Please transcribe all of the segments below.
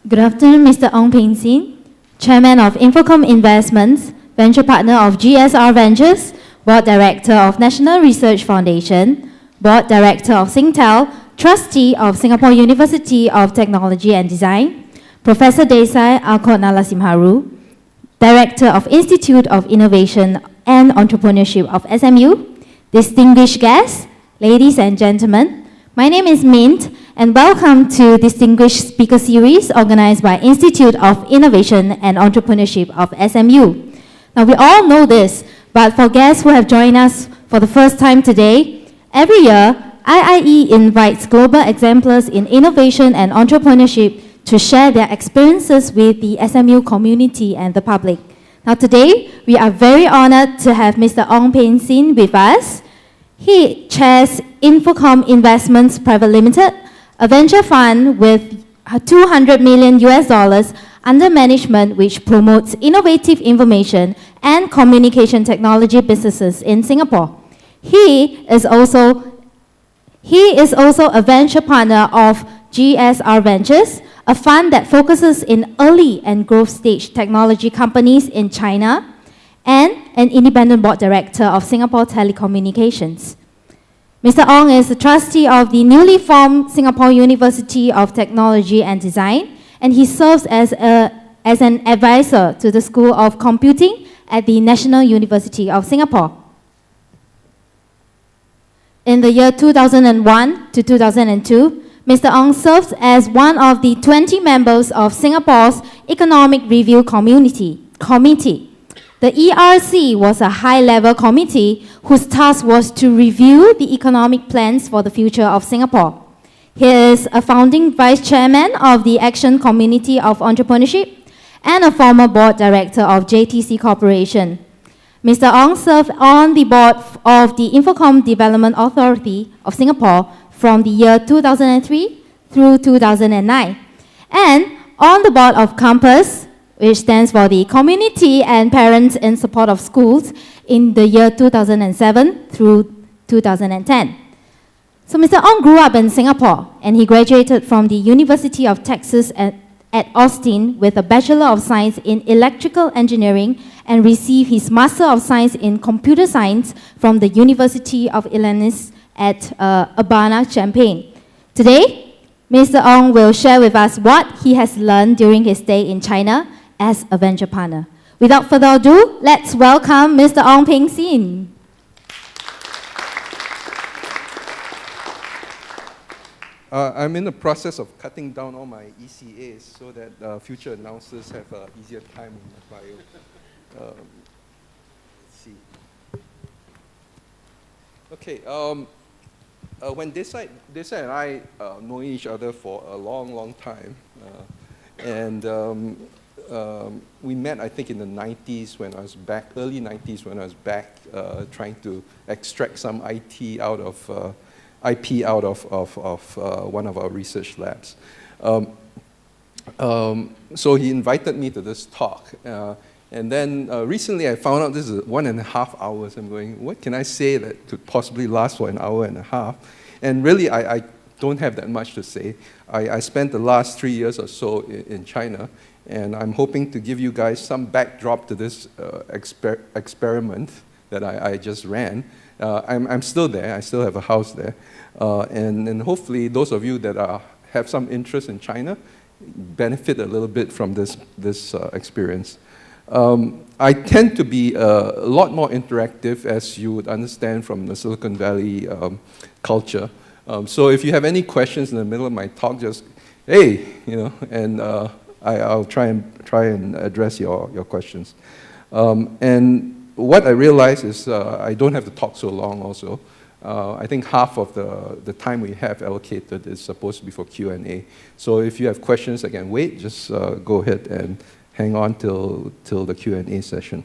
Good afternoon, Mr. Ong Peng Tsin, Chairman of Infocom Investments, Venture Partner of GSR Ventures, Board Director of National Research Foundation, Board Director of Singtel, Trustee of Singapore University of Technology and Design, Professor Desai Alkot Nalasimharu, Director of Institute of Innovation and Entrepreneurship of SMU, distinguished guests, ladies and gentlemen, my name is Mint, and welcome to Distinguished Speaker Series organized by Institute of Innovation and Entrepreneurship of SMU. Now, we all know this, but for guests who have joined us for the first time today, every year, IIE invites global exemplars in innovation and entrepreneurship to share their experiences with the SMU community and the public. Now, today, we are very honored to have Mr. Ong Peng Tsin with us. He chairs Infocom Investments Private Limited, a venture fund with $200 million under management which promotes innovative information and communication technology businesses in Singapore. He is also a venture partner of GSR Ventures, a fund that focuses in early and growth stage technology companies in China, and an independent board director of Singapore Telecommunications. Mr. Ong is a trustee of the newly formed Singapore University of Technology and Design, and he serves as an advisor to the School of Computing at the National University of Singapore. In the year 2001 to 2002, Mr. Ong served as one of the 20 members of Singapore's Economic Review Committee. The ERC was a high-level committee whose task was to review the economic plans for the future of Singapore. He is a founding vice chairman of the Action Community of Entrepreneurship and a former board director of JTC Corporation. Mr. Ong served on the board of the Infocom Development Authority of Singapore from the year 2003 through 2009, and on the board of Campus, which stands for the Community and Parents in Support of Schools, in the year 2007 through 2010. So Mr. Ong grew up in Singapore, and he graduated from the University of Texas at Austin with a Bachelor of Science in Electrical Engineering and received his Master of Science in Computer Science from the University of Illinois at Urbana-Champaign. Today, Mr. Ong will share with us what he has learned during his stay in China as a venture partner. Without further ado, let's welcome Mr. Ong Peng Tsin. I'm in the process of cutting down all my ECAs so that future announcers have an easier time in my bio. Let's see. Okay, when Desai and I know each other for a long time, we met, I think, in the 90s when I was back, early 90s when I was back trying to extract some IP out of one of our research labs. So he invited me to this talk. And then recently I found out this is 1.5 hours. I'm going, what can I say that could possibly last for 1.5 hours? And really, I don't have that much to say. I spent the last 3 years or so in China, and I'm hoping to give you guys some backdrop to this experiment that I just ran. I'm still there. I still have a house there. And hopefully those of you that have some interest in China benefit a little bit from this experience. I tend to be a lot more interactive, as you would understand from the Silicon Valley culture. So if you have any questions in the middle of my talk, just, hey, and I'll try and address your questions. And what I realize is I don't have to talk so long also. I think half of the time we have allocated is supposed to be for Q&A. So if you have questions that can wait, just go ahead and hang on till the Q&A session.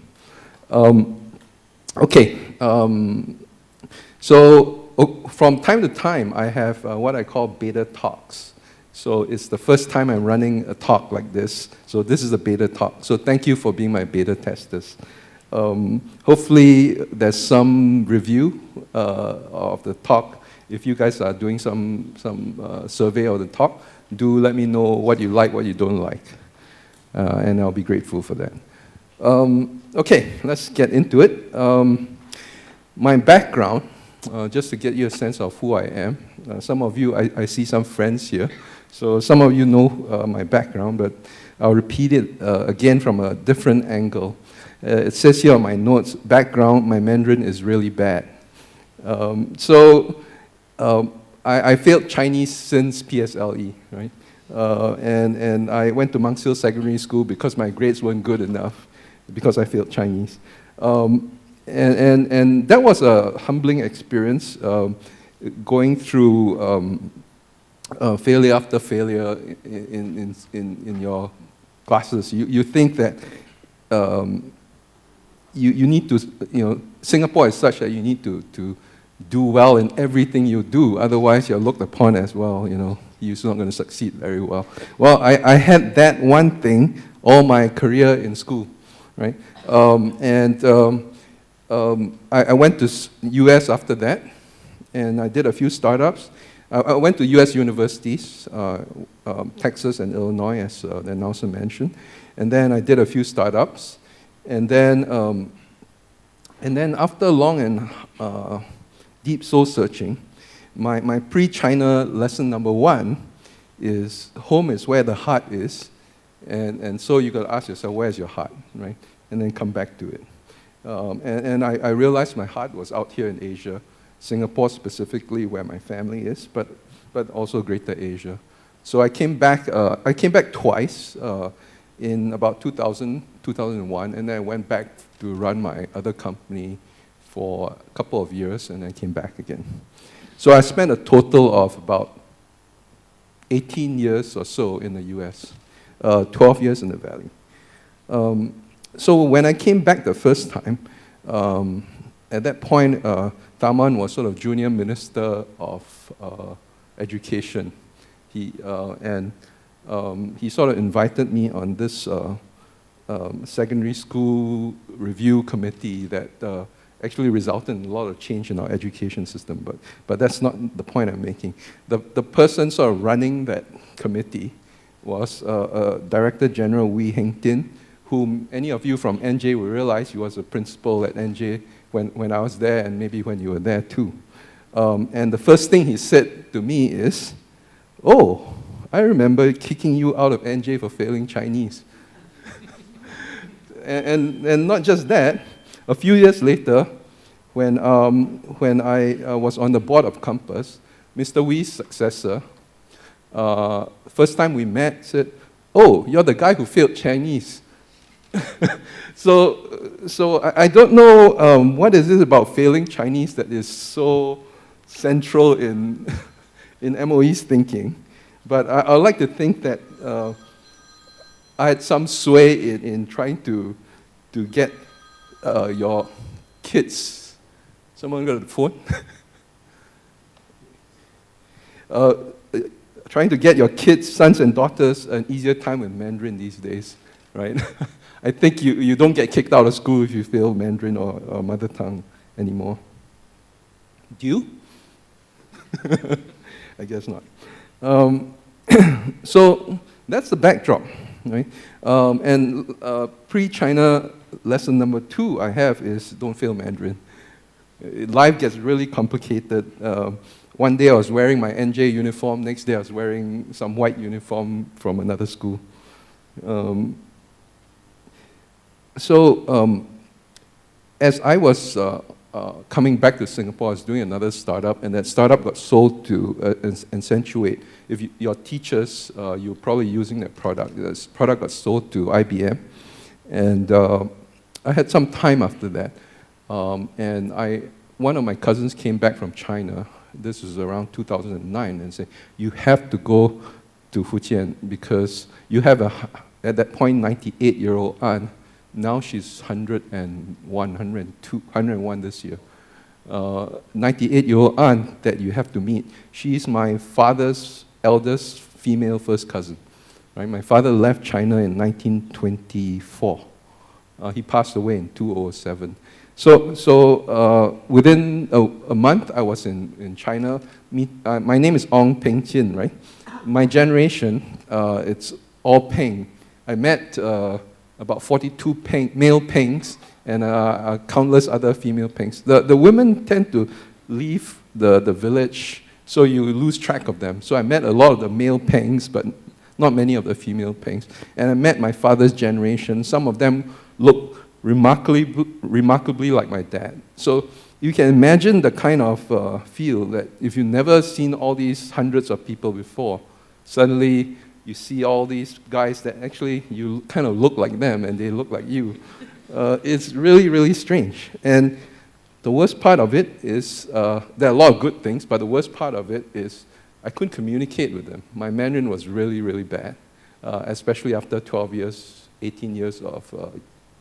So from time to time, I have what I call beta talks. So it's the first time I'm running a talk like this. So this is a beta talk. So thank you for being my beta testers. Hopefully there's some review of the talk if you guys are doing some survey of the talk, do let me know what you like, what you don't like. And I'll be grateful for that. Okay, let's get into it. My background, just to get you a sense of who I am. Some of you, I see some friends here, so some of you know my background, but I'll repeat it again from a different angle. It says here on my notes, background, my Mandarin is really bad. I failed Chinese since PSLE, right? And I went to Monk Hill Secondary School because my grades weren't good enough, because I failed Chinese. And that was a humbling experience, going through failure after failure in your classes. You think that you need to, Singapore is such that you need to do well in everything you do, otherwise you're looked upon as, well, you're not going to succeed very well. Well, I had that one thing all my career in school, right? I went to US after that, and I did a few startups. I went to US universities, Texas and Illinois, as the announcer mentioned, and then I did a few startups, and then after long and deep soul searching, my pre-China lesson number 1 is home is where the heart is, and so you got to ask yourself, where's your heart, right? And then come back to it. And I realized my heart was out here in Asia, Singapore specifically, where my family is, but also Greater Asia. So I came back twice, in about 2000, 2001, and then I went back to run my other company for a couple of years, and then came back again. So I spent a total of about 18 years or so in the US, 12 years in the Valley. So when I came back the first time, at that point, Tharman was sort of junior minister of education. He sort of invited me on this secondary school review committee that actually resulted in a lot of change in our education system, but that's not the point I'm making. The person sort of running that committee was Director General Wee Heng Tin, whom any of you from NJ will realize he was a principal at NJ when I was there, and maybe when you were there too. And the first thing he said to me is, "Oh, I remember kicking you out of NJ for failing Chinese." and not just that, a few years later, when I was on the board of Compass, Mr. Wee's successor, first time we met, said, "Oh, you're the guy who failed Chinese." So I don't know what is it about failing Chinese that is so central in MOE's thinking, but I like to think that I had some sway in trying to get your kids. Someone got a phone? Trying to get your kids, sons and daughters, an easier time with Mandarin these days, right? I think you don't get kicked out of school if you fail Mandarin or mother tongue anymore. Do you? I guess not. So that's the backdrop, right? And pre-China lesson number 2 I have is don't fail Mandarin. Life gets really complicated. One day I was wearing my NJ uniform, next day I was wearing some white uniform from another school. As I was coming back to Singapore, I was doing another startup, and that startup got sold to Accentuate. If your teachers, you're probably using that product. This product got sold to IBM, and I had some time after that. One of my cousins came back from China. This was around 2009, and said, "You have to go to Fujian because you have at that point 98-year-old aunt. Now she's 101, 101 this year. 98-year-old aunt that you have to meet. She's my father's eldest female first cousin. Right? My father left China in 1924. He passed away in 2007. So within a month, I was in China. My name is Ong Peng Tsin, right? My generation, it's all Peng. I met about 42 male Pengs and countless other female Pengs. The women tend to leave the village, so you lose track of them. So I met a lot of the male Pengs, but not many of the female Pengs. And I met my father's generation. Some of them look remarkably like my dad. So you can imagine the kind of feel that if you've never seen all these hundreds of people before, suddenly you see all these guys that actually you kind of look like them and they look like you. It's really, really strange. And the worst part of it is, there are a lot of good things, but the worst part of it is I couldn't communicate with them. My Mandarin was really, really bad, especially after 12 years, 18 years of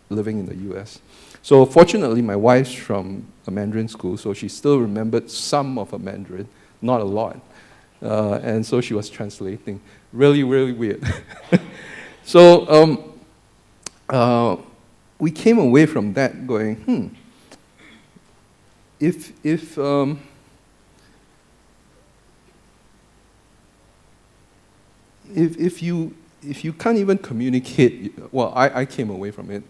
living in the US. So fortunately, my wife's from a Mandarin school, so she still remembered some of her Mandarin, not a lot. And so she was translating. Really, really weird. So we came away from that going, if you can't even communicate, well, I came away from it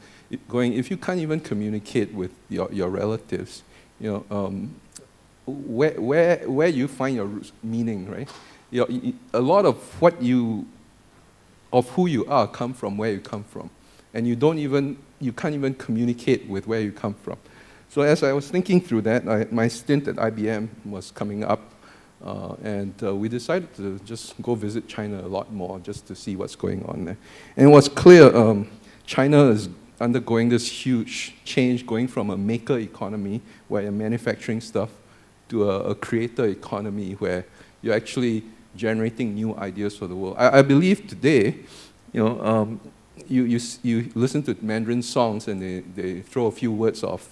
going, if you can't even communicate with your relatives, you know, where you find your meaning, right? A lot of who you are come from where you come from, and you can't even communicate with where you come from. So as I was thinking through that, my stint at IBM was coming up, and we decided to just go visit China a lot more just to see what's going on there. And it was clear China is undergoing this huge change, going from a maker economy where you're manufacturing stuff to a creator economy where you're actually generating new ideas for the world. I believe today, you know, you listen to Mandarin songs and they throw a few words of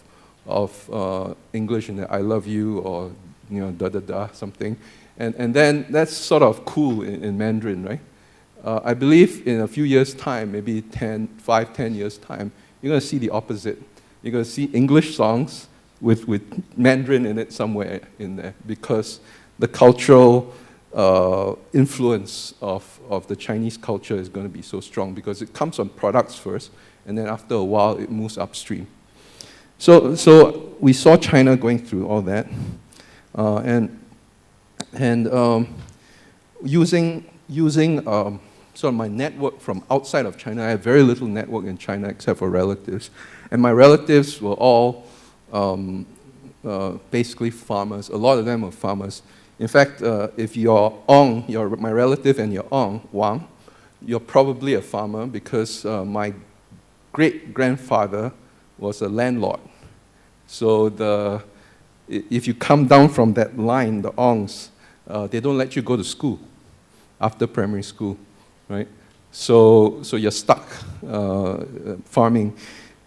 English in there, I love you, or you know, da da da, something. And then that's sort of cool in Mandarin, right? I believe in a few years' time, maybe 5, 10 years' time, you're going to see the opposite. You're going to see English songs with Mandarin in it somewhere in there, because the cultural influence of the Chinese culture is going to be so strong, because it comes on products first, and then after a while it moves upstream. So we saw China going through all that, and using sort of my network from outside of China. I had very little network in China except for relatives, and my relatives were all basically farmers. A lot of them were farmers. In fact, if you're Ong, my relative, and you're Ong, Wang, you're probably a farmer, because my great-grandfather was a landlord. So if you come down from that line, the Ongs, they don't let you go to school after primary school, right? So you're stuck farming.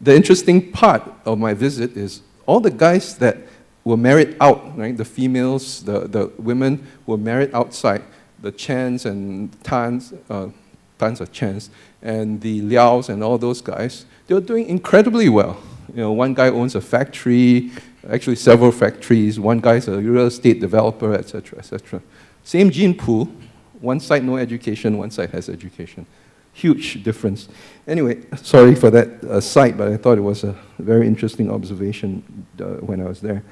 The interesting part of my visit is all the guys that were married out, right? The females, the women were married outside. The Chans and Tans, Tans are Chans, and the Liaos and all those guys, they were doing incredibly well. You know, one guy owns a factory, actually several factories. One guy's a real estate developer, etc., etc. Same gene pool. One side no education, one side has education. Huge difference. Anyway, sorry for that aside, but I thought it was a very interesting observation when I was there.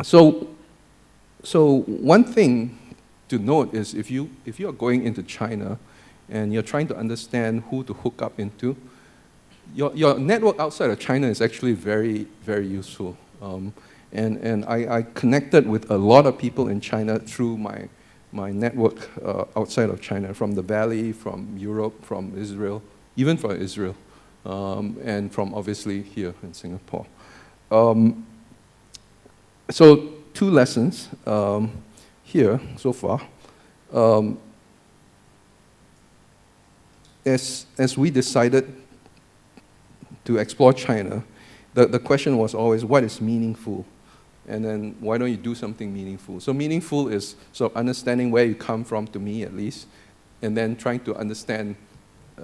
So one thing to note is if you are going into China and you're trying to understand who to hook up into, your network outside of China is actually very, very useful. And I connected with a lot of people in China through my network outside of China, from the Valley, from Europe, from Israel, even from Israel, and from obviously here in Singapore. So 2 lessons here so far. As we decided to explore China, the question was always, what is meaningful? And then why don't you do something meaningful? So meaningful is sort of understanding where you come from, to me at least, and then trying to understand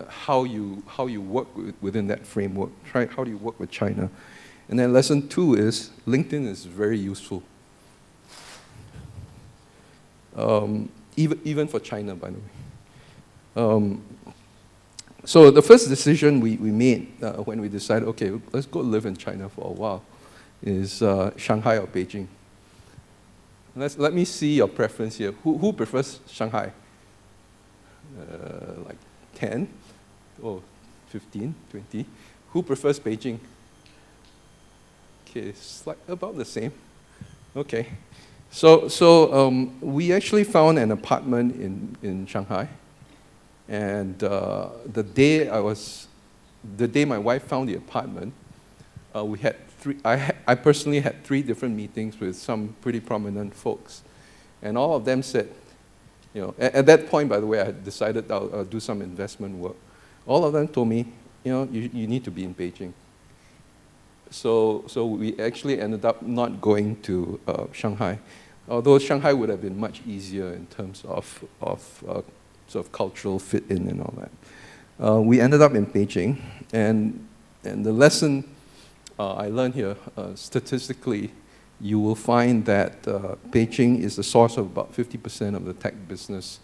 how you work within that framework. How do you work with China? And then lesson 2 is LinkedIn is very useful. Even for China, by the way. So the first decision we made when we decided, okay, let's go live in China for a while, is Shanghai or Beijing. Let me see your preference here. Who prefers Shanghai? Like 10 or 15, 20. Who prefers Beijing? Okay, it's like about the same. Okay. So we actually found an apartment in Shanghai. And the day my wife found the apartment, we had I personally had 3 different meetings with some pretty prominent folks. And all of them said, at that point, by the way, I had decided I'll do some investment work. All of them told me, you need to be in Beijing. So we actually ended up not going to Shanghai, although Shanghai would have been much easier in terms of sort of cultural fit in and all that. We ended up in Beijing, and the lesson I learned here, statistically, you will find that Beijing is the source of about 50% of the tech business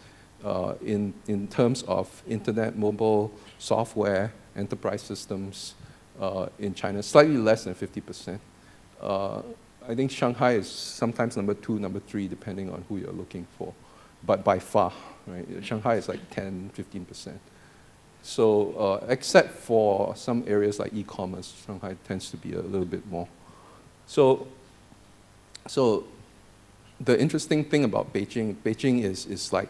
in terms of internet, mobile, software, enterprise systems in China, slightly less than 50%. I think Shanghai is sometimes number 2, number 3, depending on who you're looking for, but by far, right? Shanghai is like 10, 15%. So except for some areas like e-commerce, Shanghai tends to be a little bit more. So the interesting thing about Beijing is like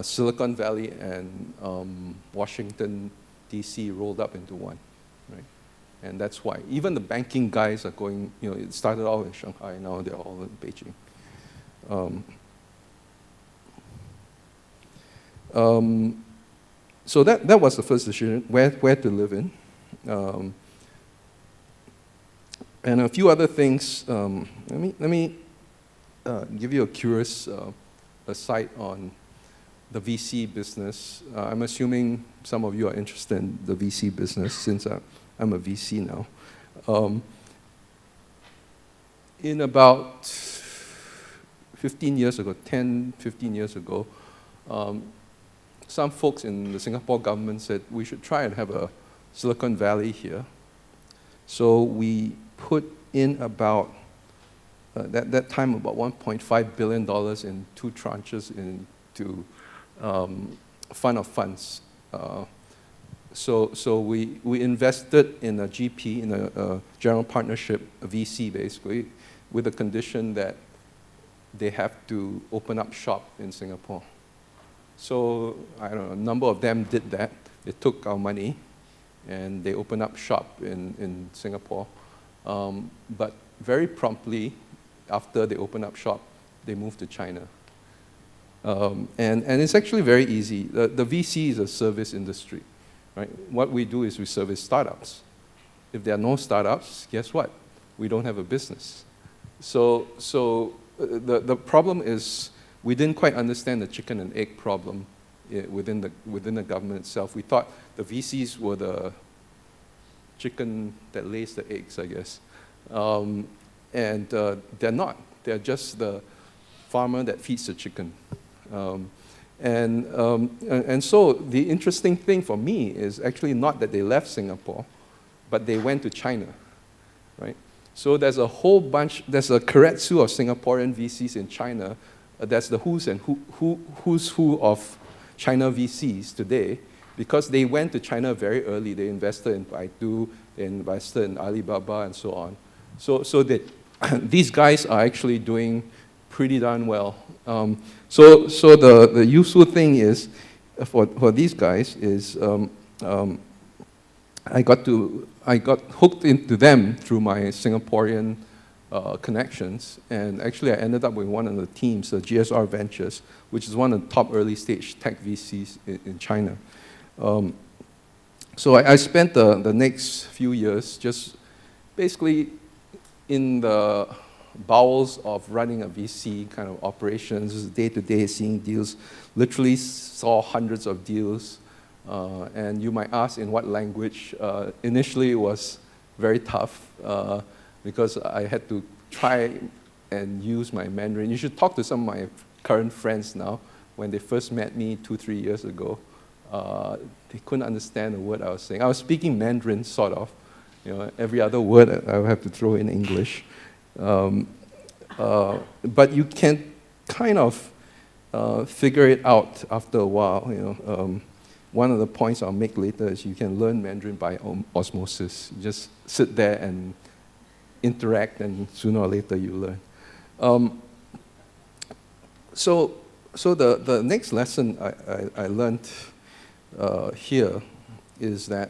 Silicon Valley and Washington, D.C. rolled up into one, right? And that's why even the banking guys are going, it started out in Shanghai, now they're all in Beijing. So that was the first decision, where to live in. And a few other things. Let me give you a curious aside on the VC business. I'm assuming some of you are interested in the VC business since I'm a VC now. In about 15 years ago, 10, 15 years ago, some folks in the Singapore government said we should try and have a Silicon Valley here. So we put in about, that time, about $1.5 billion in 2 tranches into fund of funds. So we invested in a GP, in a general partnership, a VC basically, with the condition that they have to open up shop in Singapore. So, I don't know, a number of them did that. They took our money and they opened up shop in Singapore. But very promptly, after they opened up shop, they moved to China. And it's actually very easy. The VC is a service industry, right? What we do is we service startups. If there are no startups, guess what? We don't have a business. So the problem is, we didn't quite understand the chicken and egg problem within the government itself. We thought the VCs were the chicken that lays the eggs, I guess. And they're not. They're just the farmer that feeds the chicken. And so the interesting thing for me is actually not that they left Singapore, but they went to China, right? So there's a whole bunch, there's a karatsu of Singaporean VCs in China. That's the who's who of China VCs today, because they went to China very early. They invested in Baidu, they invested in Alibaba, and so on. So these guys are actually doing pretty darn well. So the useful thing is, for these guys is, I got hooked into them through my Singaporean connections, and actually I ended up with one of the teams, the GSR Ventures, which is one of the top early stage tech VCs in China. So I spent the next few years just basically in the bowels of running a VC kind of operations, day to day, seeing deals, literally saw hundreds of deals, And you might ask in what language. Initially, it was very tough because I had to try and use my Mandarin. You should talk to some of my current friends now. When they first met me 2-3 years ago, they couldn't understand a word I was saying. I was speaking Mandarin, sort of. You know, every other word I would have to throw in English. But you can kind of figure it out after a while. You know, one of the points I'll make later is you can learn Mandarin by osmosis. You just sit there and interact, and sooner or later you learn. So the next lesson I learned here is that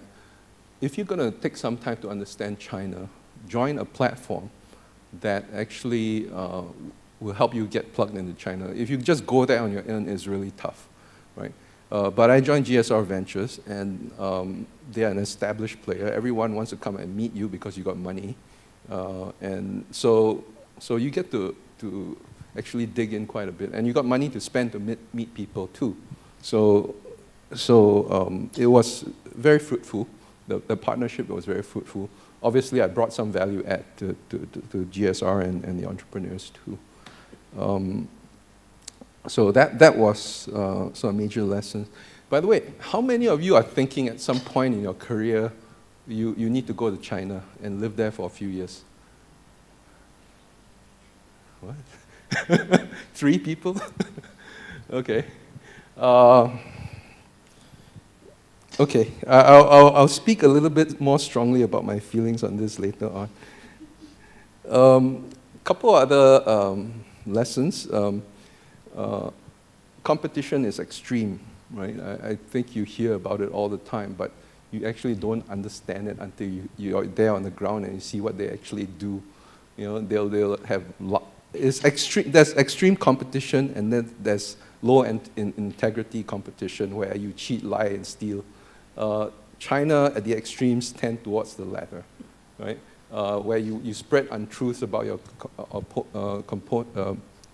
if you're going to take some time to understand China, join a platform that actually will help you get plugged into China. If you just go there on your own, it's really tough, right? But I joined GSR Ventures, and they are an established player. Everyone wants to come and meet you because you got money. And so you get to actually dig in quite a bit. And you got money to spend to meet people too. So it was very fruitful. The partnership was very fruitful. Obviously, I brought some value add to GSR and the entrepreneurs too. So that was some major lessons. By the way, how many of you are thinking at some point in your career you need to go to China and live there for a few years? What? 3 people? Okay. Okay, I'll speak a little bit more strongly about my feelings on this later on. Couple other lessons. Competition is extreme, right? I think you hear about it all the time, but you actually don't understand it until you're there on the ground and you see what they actually do. You know, they'll have there's extreme competition, and then there's low integrity competition where you cheat, lie, and steal. China at the extremes tend towards the latter, right? Where you spread untruths about your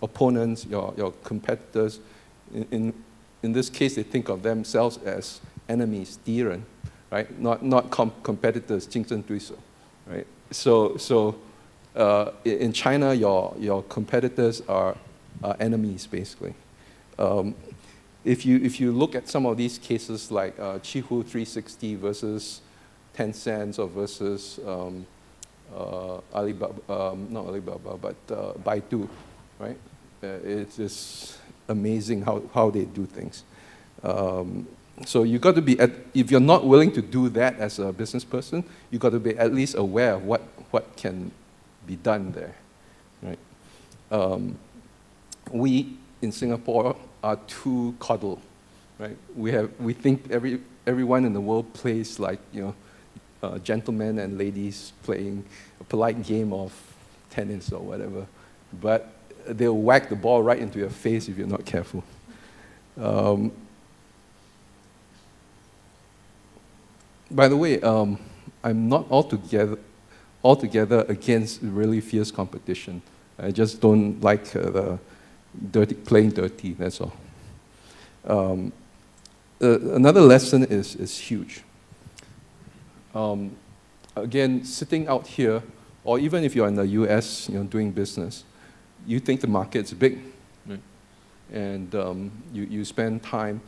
opponents, your competitors. In this case, they think of themselves as enemies, 敌人, right? Not competitors, 竞争对手, right? So in China, your competitors are enemies, basically. If you look at some of these cases like Qihoo 360 versus Tencent or versus Alibaba, not Alibaba, but Baidu, right? It's just amazing how they do things. So you got to be, if you're not willing to do that as a business person, you got to be at least aware of what can be done there, right? We in Singapore are too coddled, right? We think everyone in the world plays like, you know, gentlemen and ladies playing a polite game of tennis or whatever, but they'll whack the ball right into your face if you're not careful. By the way, I'm not altogether against really fierce competition. I just don't like the playing dirty, that's all. Another lesson is huge. Again, sitting out here, or even if you're in the US, you know, doing business, you think the market's big, right? And you spend time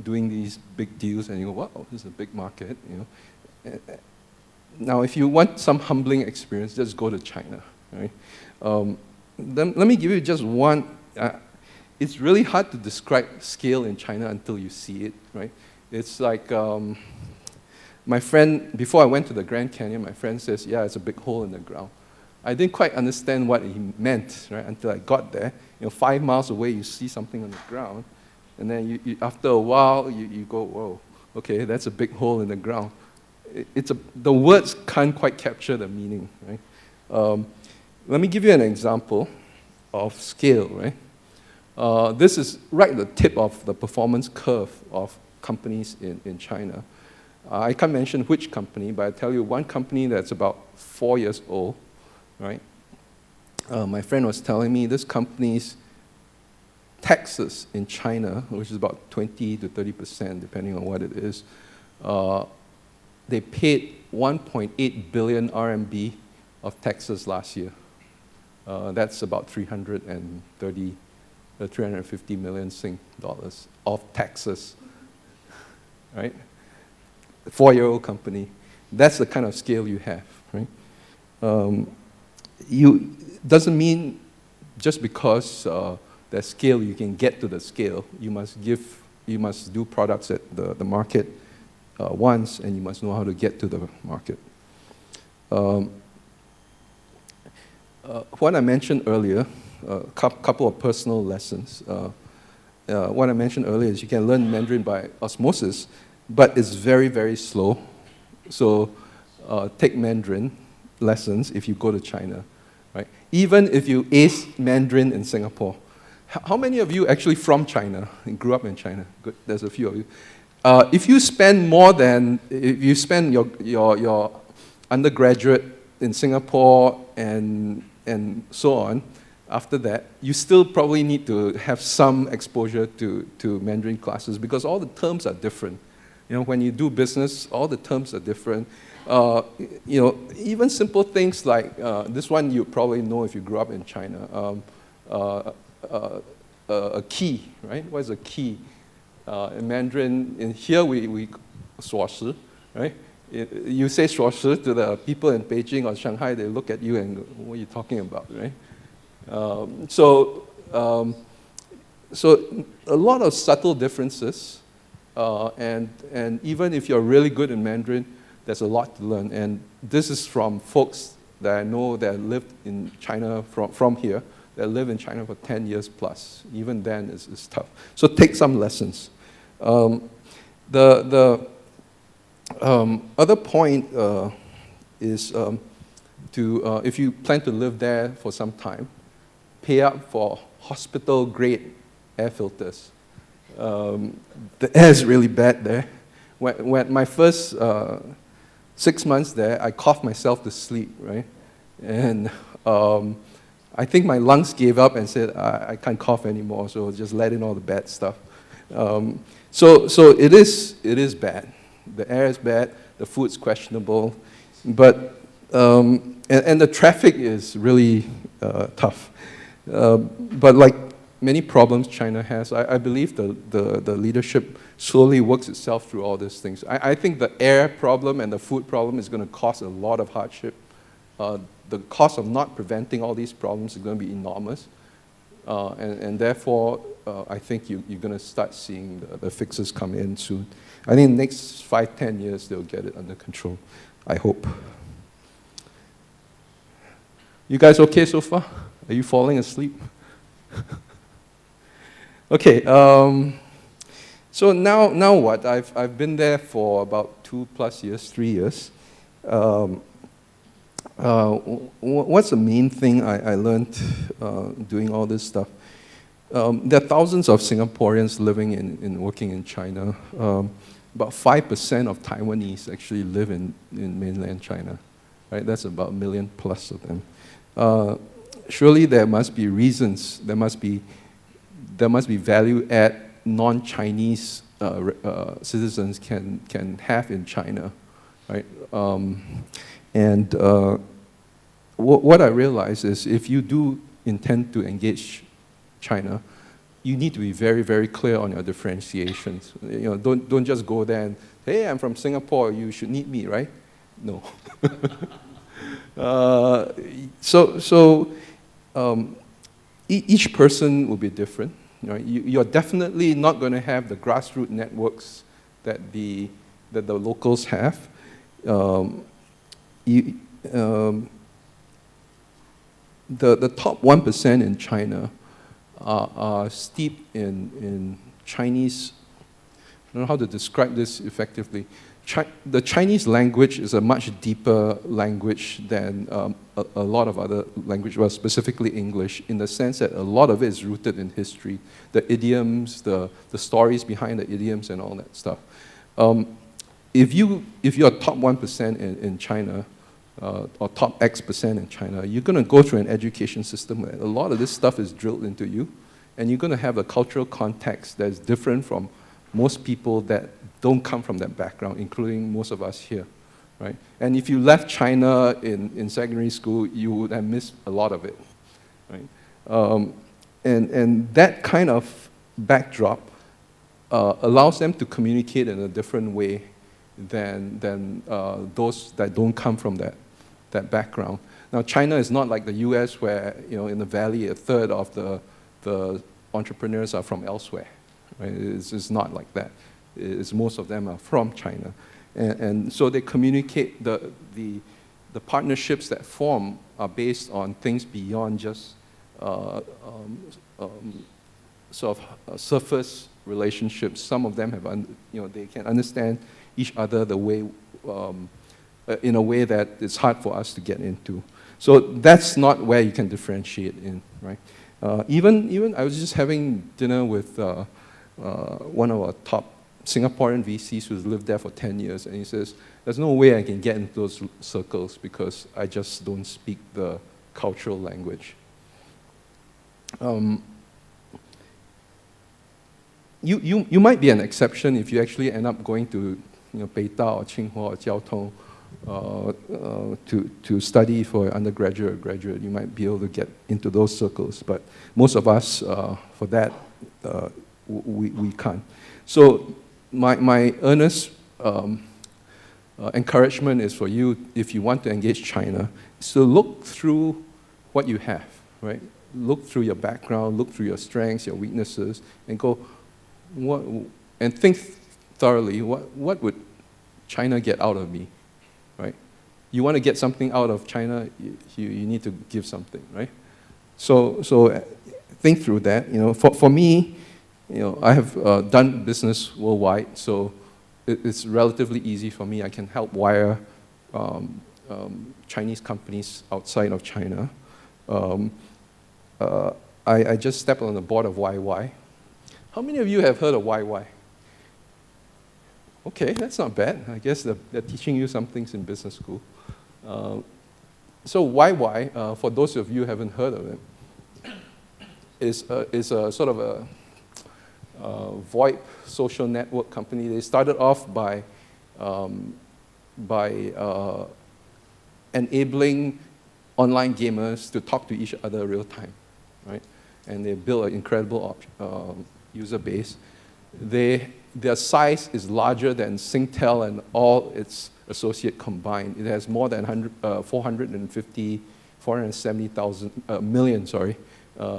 doing these big deals, and you go, wow, this is a big market, you know. Now, if you want some humbling experience, just go to China, right? Let me give you just one. It's really hard to describe scale in China until you see it, right? It's like, my friend, before I went to the Grand Canyon, my friend says, yeah, it's a big hole in the ground. I didn't quite understand what he meant, right, until I got there. You know, 5 miles away, you see something on the ground, and then you after a while, you go, whoa, okay, that's a big hole in the ground. The words can't quite capture the meaning, right? Let me give you an example of scale, right? This is right at the tip of the performance curve of companies in China. I can't mention which company, but I tell you one company that's about 4 years old, right? My friend was telling me this company's taxes in China, which is about 20 to 30%, depending on what it is, they paid 1.8 billion RMB of taxes last year. That's about 350 million Sing dollars of taxes, right? A 4-year-old company. That's the kind of scale you have, right? Doesn't mean just because that scale you can get to the scale. You must do products that the market wants, and you must know how to get to the market. What I mentioned earlier, a couple of personal lessons. What I mentioned earlier is you can learn Mandarin by osmosis, but it's very, very slow. So take Mandarin lessons if you go to China, right? Even if you ace Mandarin in Singapore. How many of you actually from China and grew up in China? Good, there's a few of you. If you spend your undergraduate in Singapore and so on, after that, you still probably need to have some exposure to Mandarin classes because all the terms are different. You know, when you do business, all the terms are different. You know, even simple things like this one you probably know if you grew up in China. A key, right? What is a key? In Mandarin, in here we 锁匙, right? You say 锁匙 to the people in Beijing or Shanghai, they look at you and go, what are you talking about, right? So a lot of subtle differences, and even if you're really good in Mandarin, there's a lot to learn. And this is from folks that I know that lived in China from here, that live in China for 10 years plus. Even then, it's tough. So take some lessons. The other point is if you plan to live there for some time, pay up for hospital-grade air filters. The air is really bad there. When my first 6 months there, I coughed myself to sleep, right? And I think my lungs gave up and said, I can't cough anymore, so just let in all the bad stuff. So it is bad. The air is bad, the food's questionable, but, and the traffic is really tough. But like many problems China has, I believe the leadership slowly works itself through all these things. I think the air problem and the food problem is going to cause a lot of hardship. The cost of not preventing all these problems is going to be enormous. And therefore, I think you're going to start seeing the fixes come in soon. I think in the next 5-10 years, they'll get it under control, I hope. You guys okay so far? Are you falling asleep? Okay, so now what? I've been there for about 2+ years, 3 years. What's the main thing I learned doing all this stuff? There are thousands of Singaporeans living and working in China. About 5% of Taiwanese actually live in mainland China, right? That's about 1 million plus of them. Surely there must be reasons. There must be value add non-Chinese citizens can have in China, right? And what I realize is if you do intend to engage China, you need to be very, very clear on your differentiations. You know, don't just go there and, hey, I'm from Singapore, you should need me, right? No. Each person will be different. You know, you're definitely not going to have the grassroots networks that the locals have. The top 1% in China are steeped in Chinese. I don't know how to describe this effectively. The Chinese language is a much deeper language than a lot of other languages, well, specifically English, in the sense that a lot of it is rooted in history, the idioms, the stories behind the idioms and all that stuff. If you're top 1% in China, or top X% in China, you're going to go through an education system where a lot of this stuff is drilled into you, and you're going to have a cultural context that's different from most people that don't come from that background, including most of us here, right? And if you left China in secondary school, you would have missed a lot of it, right? And that kind of backdrop allows them to communicate in a different way than those that don't come from that background. Now, China is not like the US where, in the Valley, a third of the entrepreneurs are from elsewhere, right? It's not like that. Most of them are from China. And so they communicate, the partnerships that form are based on things beyond just sort of surface relationships. Some of them have, they can understand each other the way, in a way that it's hard for us to get into. So that's not where you can differentiate in, right? Even I was just having dinner with one of our top Singaporean VCs who's lived there for 10 years, and he says, there's no way I can get into those circles because I just don't speak the cultural language. You might be an exception if you actually end up going to Beida or Tsinghua or Jiao Tong to study for undergraduate or graduate. You might be able to get into those circles, but most of us, for that, we can't. So my earnest encouragement is for you, if you want to engage China, is to look through what you have, right? Look through your background, look through your strengths, your weaknesses, and go, and think thoroughly, what would China get out of me, right? You want to get something out of China, you need to give something, right? So think through that. For me, I have done business worldwide, so it's relatively easy for me. I can help wire Chinese companies outside of China. I just stepped on the board of YY. How many of you have heard of YY? Okay, that's not bad. I guess they're teaching you some things in business school. So YY, for those of you who haven't heard of it, is a sort of a VoIP social network company. They started off by enabling online gamers to talk to each other real time, right? And they built an incredible user base. Their size is larger than Singtel and all its associates combined. It has more than 470 million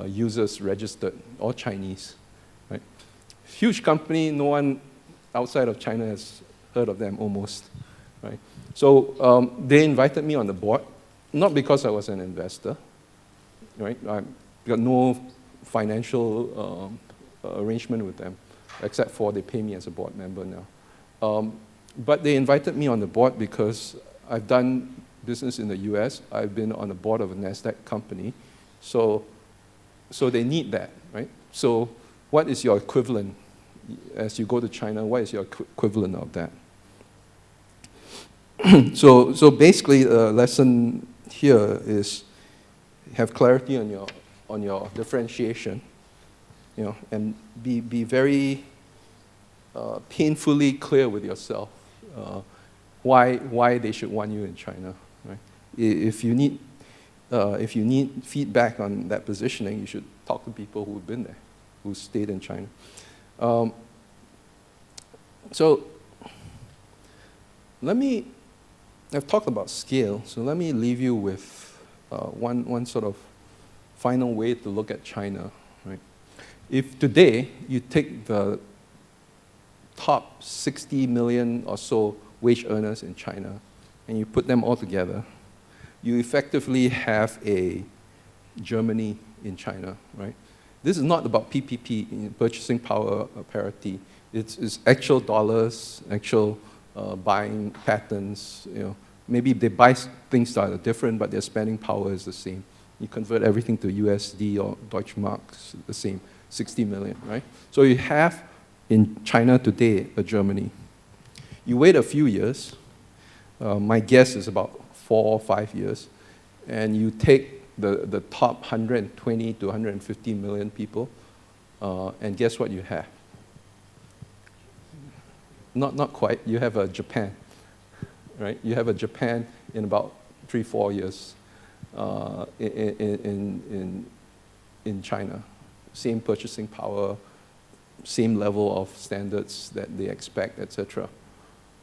users registered, all Chinese, right? Huge company, no one outside of China has heard of them almost, right? So they invited me on the board, not because I was an investor, right? I got no financial arrangement with them, except for they pay me as a board member now. But they invited me on the board because I've done business in the US. I've been on the board of a NASDAQ company. So they need that, right? So what is your equivalent? As you go to China, what is your equivalent of that? So basically, the lesson here is have clarity on your differentiation, and be very painfully clear with yourself why they should want you in China, right? If you need feedback on that positioning, you should talk to people who've been there, who stayed in China. So I've talked about scale, so let me leave you with one sort of final way to look at China, right? If today you take the top 60 million or so wage earners in China and you put them all together, you effectively have a Germany in China, right? This is not about PPP, purchasing power parity. It's actual dollars, actual buying patterns. Maybe they buy things that are different, but their spending power is the same. You convert everything to USD or Deutsche Marks, the same, 60 million, right? So you have in China today a Germany. You wait a few years, my guess is about 4 or 5 years, and you take the top 120 to 150 million people, And guess what you have? Not quite. You have a Japan, right? You have a Japan in about 3-4 years in China. Same purchasing power, same level of standards that they expect, etc.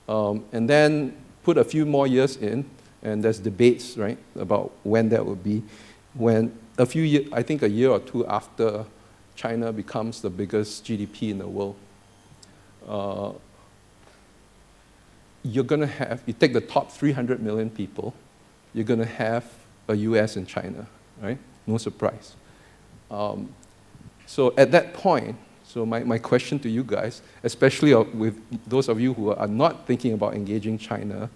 And then put a few more years in, and there's debates, right, about when that will be. When a few years, I think a year or two after China becomes the biggest GDP in the world, you're going to have, you take the top 300 million people, you're going to have a US and China, right? No surprise. So at that point, so my question to you guys, especially with those of you who are not thinking about engaging China,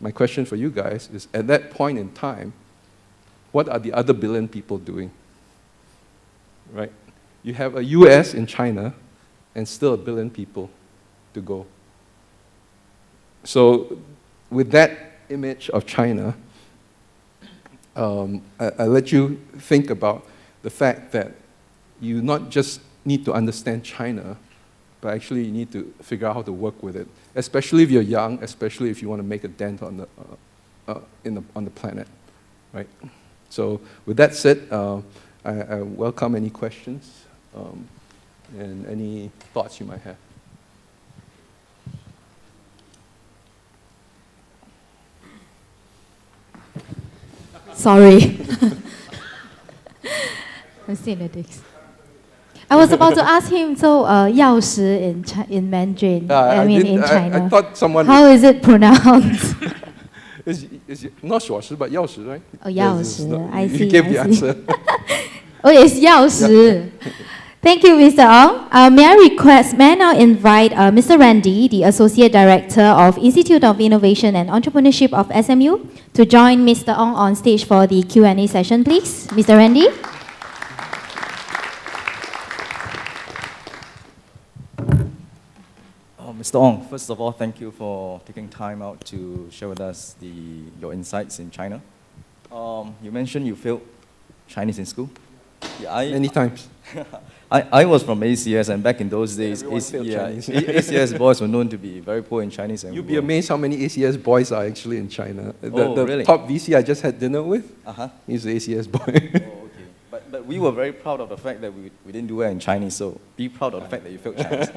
my question for you guys is, at that point in time, what are the other billion people doing? Right? You have a US in China and still 1 billion people to go. So with that image of China, I let you think about the fact that you not just need to understand China, but actually you need to figure out how to work with it, especially if you're young, especially if you want to make a dent on the planet, right? So with that said, I welcome any questions and any thoughts you might have. Sorry. I'm still in the digs. I was about to ask him, so 钥匙 in Mandarin, in China. I thought someone... How is it pronounced? It's not 锁匙, but 钥匙, right? Oh, 钥匙. I see. You gave the answer. Oh, it's 钥匙. Thank you, Mr. Ong. May I now invite Mr. Randy, the Associate Director of Institute of Innovation and Entrepreneurship of SMU, to join Mr. Ong on stage for the Q&A session, please. Mr. Randy? Mr. Ong, first of all, thank you for taking time out to share with us your insights in China. You mentioned you failed Chinese in school. Yeah, many times. I was from ACS, and back in those days, ACS boys were known to be very poor in Chinese. You'd be amazed how many ACS boys are actually in China. The really? top VC I just had dinner with, he's an ACS boy. Oh, okay. But we were very proud of the fact that we didn't do well in Chinese, so be proud of the fact that you failed Chinese.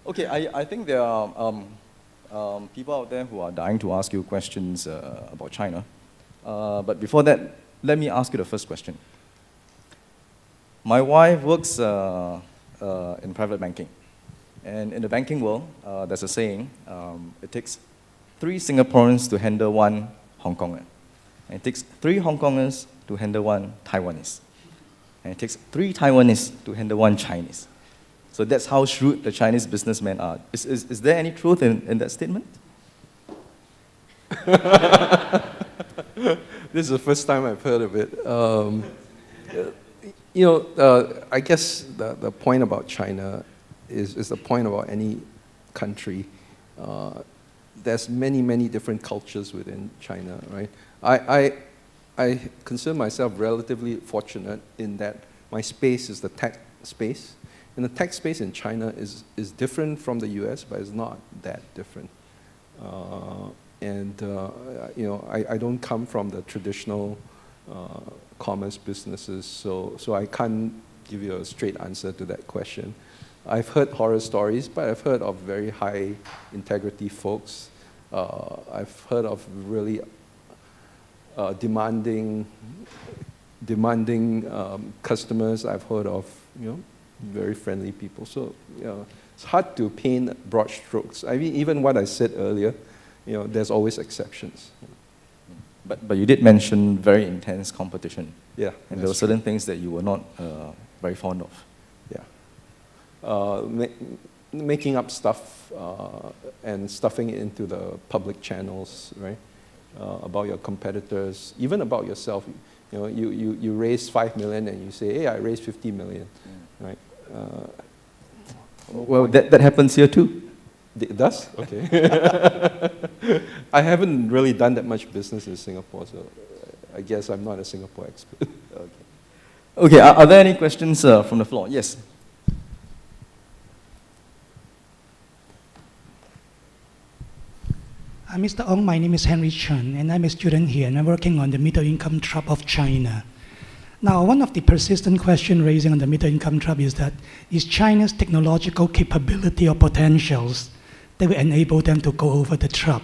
Okay, I think there are people out there who are dying to ask you questions about China. But before that, let me ask you the first question. My wife works in private banking. And in the banking world, there's a saying, it takes 3 Singaporeans to handle 1 Hong Konger. And it takes 3 Hong Kongers to handle 1 Taiwanese. And it takes 3 Taiwanese to handle 1 Chinese. So that's how shrewd the Chinese businessmen are. Is there any truth in that statement? This is the first time I've heard of it. I guess the point about China is the point about any country. There's many different cultures within China, right? I consider myself relatively fortunate in that my space is the tech space. And the tech space in China is different from the US, but it's not that different. I don't come from the traditional commerce businesses, so I can't give you a straight answer to that question. I've heard horror stories, but I've heard of very high integrity folks. I've heard of really demanding customers. I've heard of very friendly people. So it's hard to paint broad strokes. I mean, even what I said earlier, there's always exceptions. But you did mention very intense competition. Yeah. And there were certain things that you were not very fond of. Yeah. Making up stuff and stuffing it into the public channels, right? About your competitors, even about yourself. You raise 5 million and you say, hey, I raised 50 million, right? Well, that happens here too. It does? Okay. I haven't really done that much business in Singapore, so I guess I'm not a Singapore expert. Okay, are there any questions from the floor? Yes. Mr. Ong, my name is Henry Chen, and I'm a student here, and I'm working on the middle income trap of China. Now, one of the persistent questions raising on the middle income trap is that is China's technological capability or potentials that will enable them to go over the trap?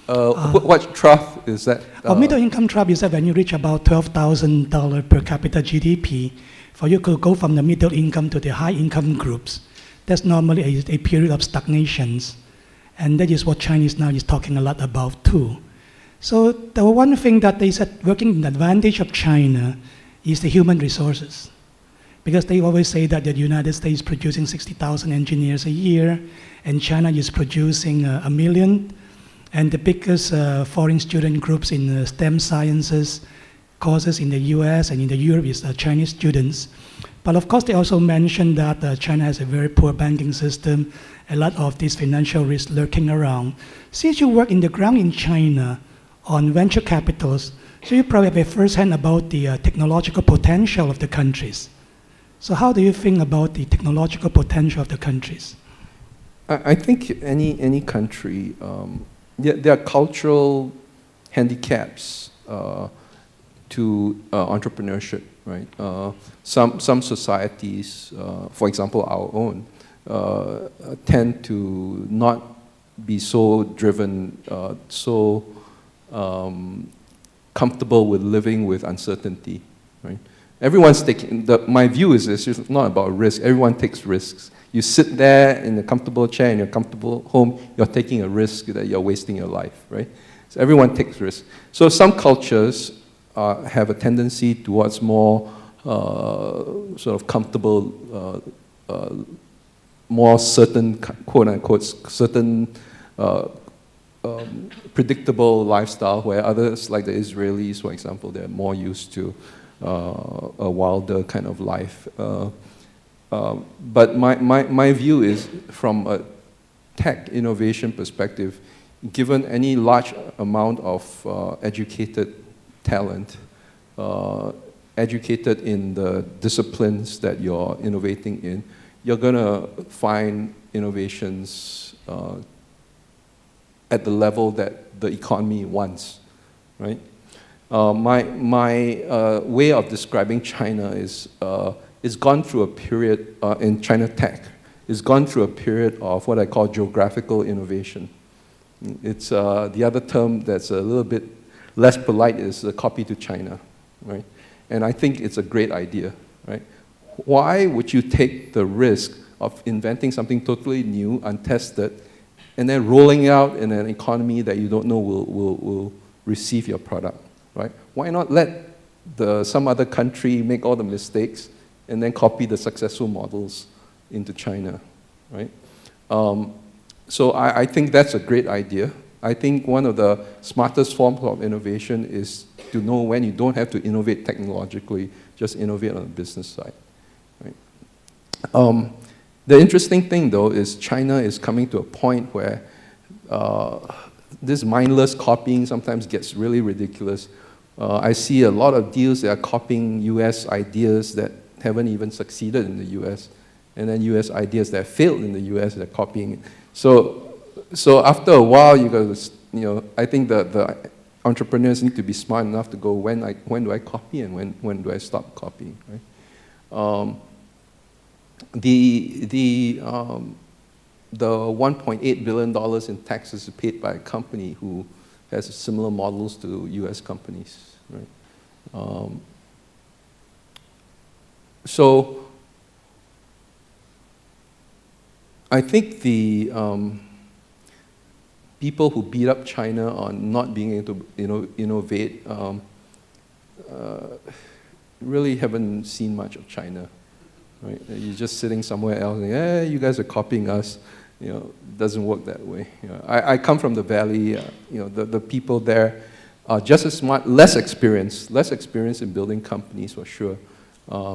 What trap is that? Middle income trap is that when you reach about $12,000 per capita GDP, for you to go from the middle income to the high income groups, that's normally a period of stagnations. And that is what Chinese now is talking a lot about too. So the one thing that they said working in the advantage of China is the human resources. Because they always say that the United States is producing 60,000 engineers a year, and China is producing 1 million. And the biggest foreign student groups in STEM sciences courses in the US and in the Europe is Chinese students. But of course, they also mentioned that China has a very poor banking system, a lot of this financial risk lurking around. Since you work in the ground in China on venture capitals, so you probably have a first-hand about the technological potential of the countries. So how do you think about the technological potential of the countries? I think any country, there are cultural handicaps to entrepreneurship, right? Some societies, for example, our own, tend to not be so driven, so comfortable with living with uncertainty, right? Everyone's taking, my view is this, it's not about risk, everyone takes risks. You sit there in a comfortable chair in your comfortable home, you're taking a risk that you're wasting your life, right? So everyone takes risks. So some cultures have a tendency towards more sort of comfortable, more certain, quote unquote, certain predictable lifestyle, where others, like the Israelis, for example, they're more used to a wilder kind of life. But my view is, from a tech innovation perspective, given any large amount of educated talent, educated in the disciplines that you're innovating in, you're going to find innovations at the level that the economy wants, right? My way of describing China is it's gone through a period, in China tech, it's gone through a period of what I call geographical innovation. It's the other term that's a little bit less polite is a copy to China, right? And I think it's a great idea, right? Why would you take the risk of inventing something totally new, untested, and then rolling out in an economy that you don't know will receive your product, right? Why not let some other country make all the mistakes and then copy the successful models into China, right? So I think that's a great idea. I think one of the smartest forms of innovation is to know when you don't have to innovate technologically, just innovate on the business side, right? The interesting thing, though, is China is coming to a point where this mindless copying sometimes gets really ridiculous. I see a lot of deals that are copying US ideas that haven't even succeeded in the US, and then US ideas that have failed in the US, they're copying it. So after a while, you got to, I think the entrepreneurs need to be smart enough to go, when do I copy and when do I stop copying, right? The $1.8 billion in taxes paid by a company who has similar models to US companies, right? So I think the people who beat up China on not being able to innovate really haven't seen much of China, right? You're just sitting somewhere else and, hey, you guys are copying us. It doesn't work that way. I come from the Valley. The people there are just as smart, less experienced in building companies for sure,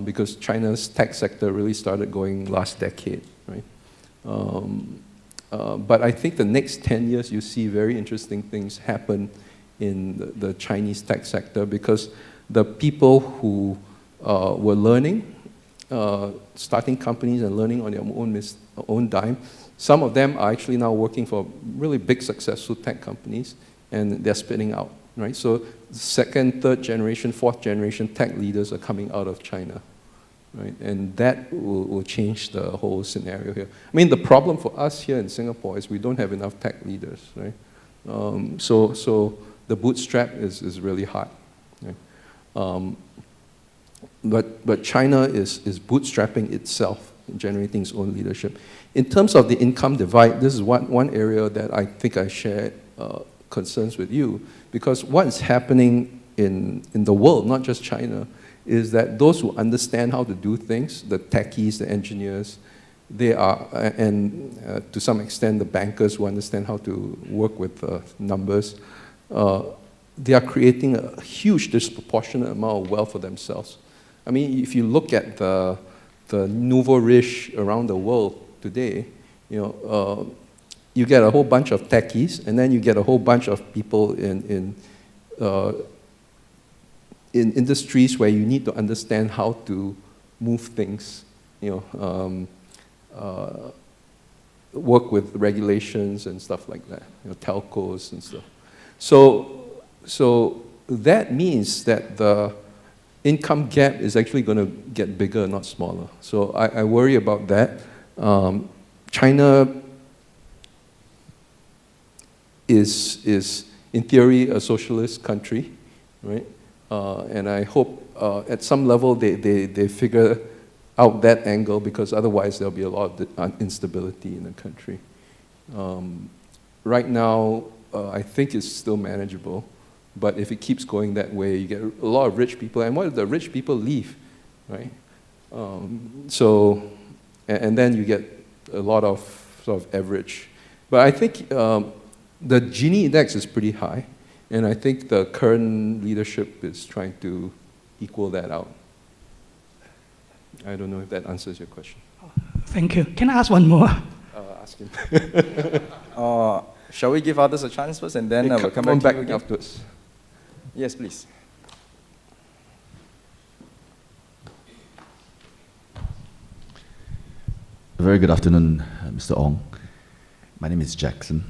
because China's tech sector really started going last decade, right? But I think the next 10 years you see very interesting things happen in the Chinese tech sector, because the people who were learning, starting companies and learning on their own dime. Some of them are actually now working for really big, successful tech companies, and they're spinning out, right? So second, third generation, fourth generation tech leaders are coming out of China, right? And that will change the whole scenario here. I mean, the problem for us here in Singapore is we don't have enough tech leaders, right? So the bootstrap is really hard, right? But China is bootstrapping itself, generating its own leadership. In terms of the income divide, this is one area that I think I share concerns with you, because what is happening in the world, not just China, is that those who understand how to do things, the techies, the engineers, they are, and to some extent the bankers who understand how to work with numbers, they are creating a huge disproportionate amount of wealth for themselves. I mean, if you look at the nouveau riche around the world today, you get a whole bunch of techies, and then you get a whole bunch of people in industries where you need to understand how to move things, work with regulations and stuff like that, telcos and stuff. So that means that the income gap is actually going to get bigger, not smaller. So I worry about that. China is in theory a socialist country, right? And I hope at some level they figure out that angle, because otherwise there'll be a lot of instability in the country. Right now, I think it's still manageable, but if it keeps going that way, you get a lot of rich people, and what if the rich people leave, right? And then you get a lot of sort of average. But I think the Gini index is pretty high, and I think the current leadership is trying to equal that out. I don't know if that answers your question. Thank you. Can I ask one more? Ask him. Shall we give others a chance first, and then we'll come back to you again? Afterwards. Yes, please. Very good afternoon, Mr. Ong. My name is Jackson.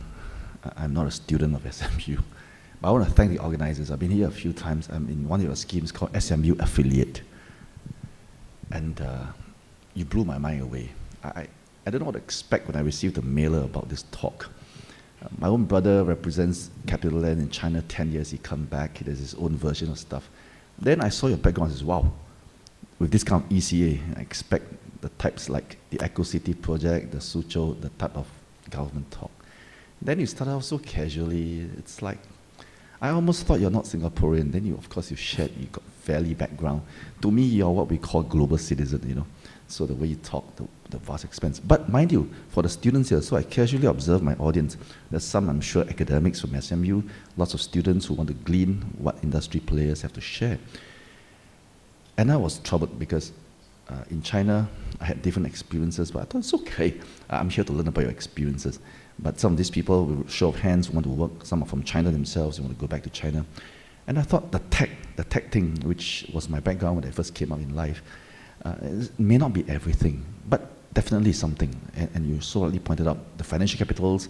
I'm not a student of SMU, but I want to thank the organizers. I've been here a few times. I'm in one of your schemes called SMU Affiliate, and you blew my mind away. I don't know what to expect when I received a mailer about this talk. My own brother represents CapitaLand in China 10 years. He come back, he does his own version of stuff. Then I saw your background and said, wow, with this kind of ECA, I expect the types like the Eco City project, the Suzhou, the type of government talk. Then you started out so casually. It's like, I almost thought you're not Singaporean. Then of course, you got valley background. To me, you're what we call global citizen, So the way you talk, the vast expense. But mind you, for the students here, so I casually observe my audience. There's some, I'm sure, academics from SMU, lots of students who want to glean what industry players have to share. And I was troubled because in China, I had different experiences, but I thought it's okay. I'm here to learn about your experiences. But some of these people, with show of hands, want to work. Some are from China themselves, they want to go back to China. And I thought the tech thing, which was my background when I first came out in life, it may not be everything, but definitely something. And you so rightly pointed out, the financial capitals,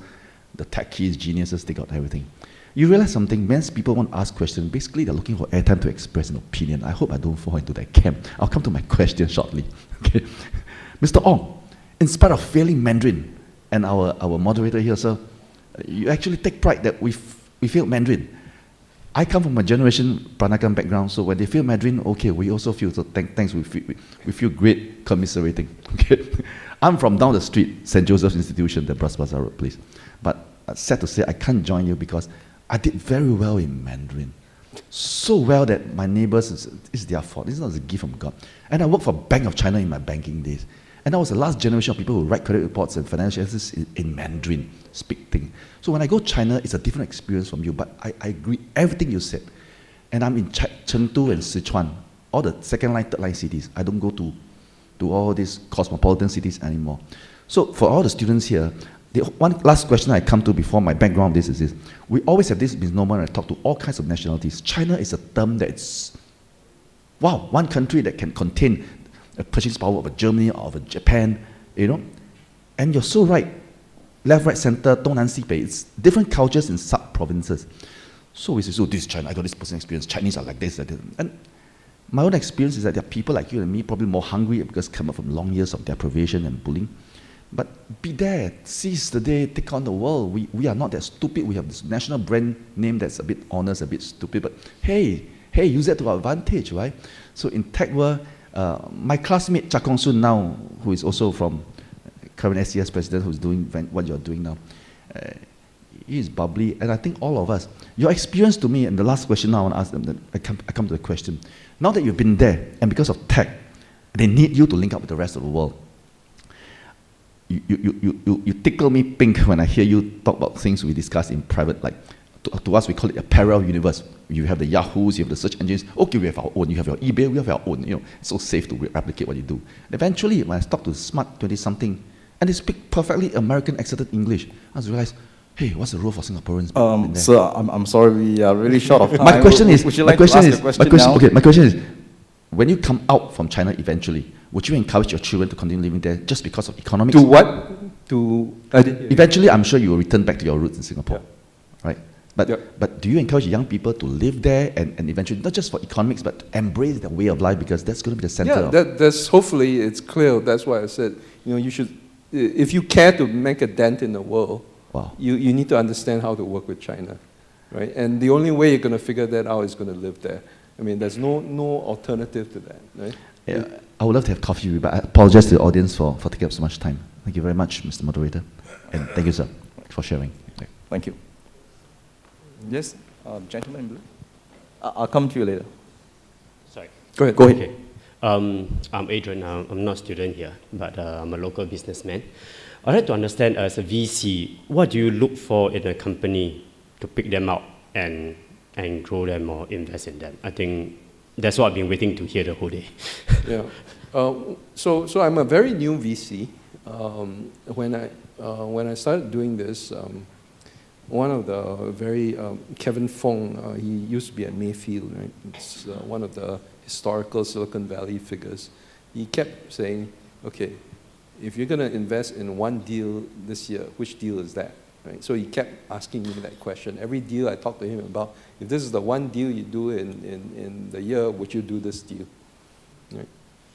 the techies, geniuses, they got everything. You realize something, when people want to ask questions, basically they're looking for airtime to express an opinion. I hope I don't fall into that camp. I'll come to my question shortly. Okay, Mr. Ong, in spite of failing Mandarin, and our moderator here, sir, you actually take pride that we failed Mandarin. I come from a generation Peranakan background, so when they feel Mandarin, okay, we also feel, so thanks, we feel great commiserating. Okay? I'm from down the street, St. Joseph's Institution, the Bras Basah Road, please. But sad to say, I can't join you because I did very well in Mandarin. So well that my neighbors, it's their fault. It's not a gift from God. And I worked for Bank of China in my banking days. And I was the last generation of people who write credit reports and financial analysis in Mandarin, speak thing. So when I go to China, it's a different experience from you, but I agree everything you said. And I'm in Chengdu and Sichuan, all the second line, third line cities. I don't go to all these cosmopolitan cities anymore. So for all the students here, the one last question I come to before my background of this is this. We always have this misnomer when I talk to all kinds of nationalities. China is a term that's Wow, one country that can contain a purchasing power of a Germany or of a Japan, you know. And you're so right. Left, right, center, Dongnan, Sibei, it's different cultures in sub-provinces. So we say, so this is China, I got this personal experience, Chinese are like this, like this. And my own experience is that there are people like you and me probably more hungry because come up from long years of deprivation and bullying. But be there, seize the day, take on the world. We are not that stupid. We have this national brand name that's a bit honest, a bit stupid, but hey, use that to our advantage, right? So in tech world, my classmate Cha Kong Soon now, who is also from current SCS president, who's doing what you're doing now, he is bubbly, and I think all of us. Your experience to me, and the last question now I want to ask them, I come to the question. Now that you've been there, and because of tech, they need you to link up with the rest of the world. You tickle me pink when I hear you talk about things we discuss in private, like to us we call it a parallel universe. You have the Yahoos, you have the search engines. Okay, we have our own. You have your eBay, we have our own. You know, it's so safe to replicate what you do. Eventually, when I talk to smart 20-something, and they speak perfectly American accented English, I just realized, hey, what's the role for Singaporeans? Sir, I'm sorry, we are really short of time. My question is, my question is, when you come out from China eventually, would you encourage your children to continue living there just because of economics? To what? Eventually, I'm sure you will return back to your roots in Singapore, yeah. right? But do you encourage young people to live there and eventually, not just for economics, but to embrace their way of life, because that's going to be the center that's hopefully it's clear. That's why I said, you should, if you care to make a dent in the world, wow. you need to understand how to work with China, right? And the only way you're going to figure that out is going to live there. I mean, there's no alternative to that, right? Yeah, I would love to have coffee with you, but I apologize to the audience for taking up so much time. Thank you very much, Mr. Moderator. And thank you, sir, for sharing. Thank you. Yes, gentleman in blue. I'll come to you later. Sorry. Go ahead. Okay. I'm Adrian. I'm not a student here, but I'm a local businessman. I'd like to understand, as a VC, what do you look for in a company to pick them out and grow them or invest in them? I think that's what I've been waiting to hear the whole day. Yeah. So I'm a very new VC. When I started doing this, one of the Kevin Fong, he used to be at Mayfield, right? It's one of the historical Silicon Valley figures. He kept saying, okay, if you're going to invest in one deal this year, which deal is that? Right? So he kept asking me that question. Every deal I talked to him about, if this is the one deal you do in the year, would you do this deal? Right?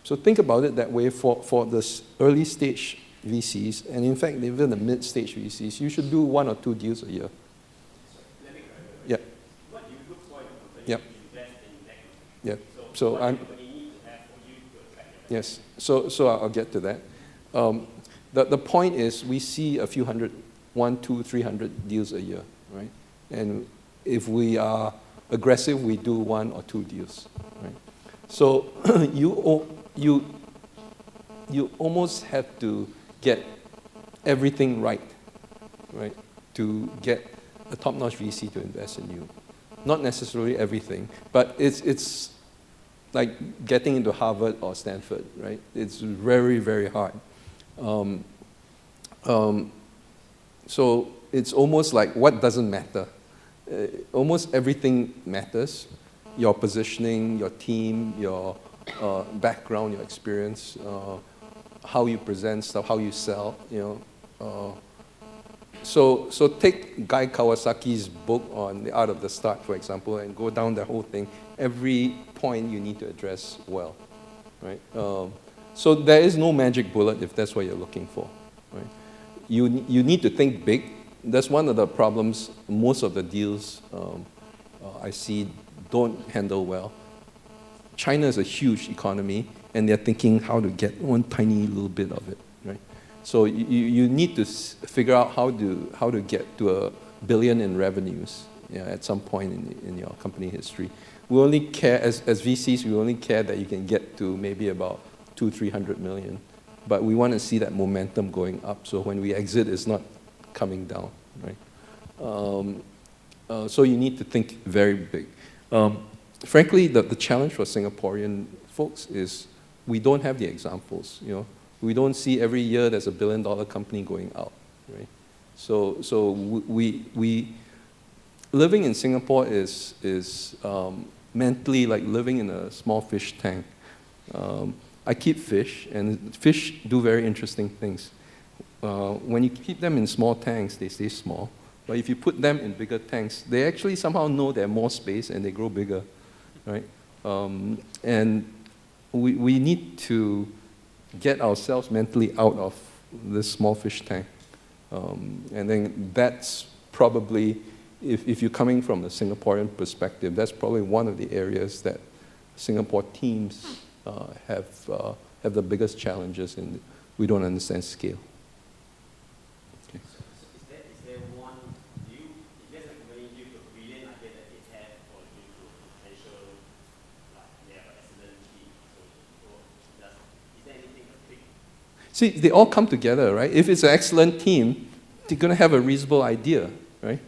So think about it that way for this early stage VCs, and in fact, even the mid-stage VCs, you should do 1 or 2 deals a year. Let me clarify. Yeah. What do you look for in a company Yeah. to invest in that company? Yeah. So So what I'm. do you need to have for you to attract them? Yes. So I'll get to that. The point is, we see a few hundred, 100, 200, 300 deals a year, right? And if we are aggressive, we do 1 or 2 deals, right? So you almost have to get everything right, to get a top-notch VC to invest in you. Not necessarily everything, but it's like getting into Harvard or Stanford, right? It's very, very hard. So it's almost like what doesn't matter. Almost everything matters. Your positioning, your team, your background, your experience, how you present stuff, how you sell, So take Guy Kawasaki's book on The Art of the Start, for example, and go down the whole thing. Every point you need to address well, right? So there is no magic bullet if that's what you're looking for, right? You need to think big. That's one of the problems most of the deals I see don't handle well. China is a huge economy, and they're thinking how to get one tiny little bit of it, right? So you need to figure out how to get to $1 billion in revenues, at some point in your company history. We only care, as VCs, we only care that you can get to maybe about 200-300 million. But we want to see that momentum going up, so when we exit, it's not coming down, right? So you need to think very big. Frankly, the challenge for Singaporean folks is we don't have the examples, We don't see every year there's $1 billion company going out, right? So we living in Singapore is mentally like living in a small fish tank. I keep fish, and fish do very interesting things. When you keep them in small tanks, they stay small. But if you put them in bigger tanks, they actually somehow know they have more space and they grow bigger, right? And we need to get ourselves mentally out of this small fish tank. And then that's probably, if you're coming from the Singaporean perspective, that's probably one of the areas that Singapore teams have the biggest challenges in. We don't understand scale. Okay. So is there one view, if there's a company due to a brilliant idea that they have, or due to potential, like they have an excellent team, is there anything to pick? See, they all come together, right? If it's an excellent team, they're going to have a reasonable idea, right?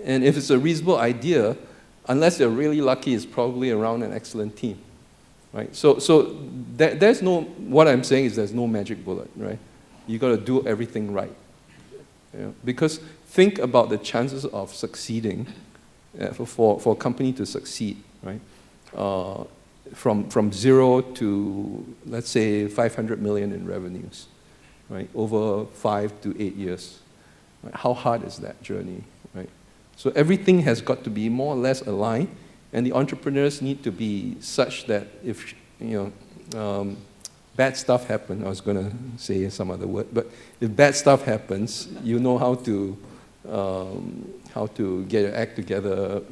And if it's a reasonable idea, unless they're really lucky, it's probably around an excellent team, right? So there's no, what I'm saying is there's no magic bullet, right? You got to do everything right. You know? Because think about the chances of succeeding for a company to succeed, right? From 0 to, let's say, 500 million in revenues, right? Over 5 to 8 years. Right? How hard is that journey, right? So everything has got to be more or less aligned, and the entrepreneurs need to be such that if, bad stuff happens, I was going to say some other word, but if bad stuff happens, you know how to get your act together,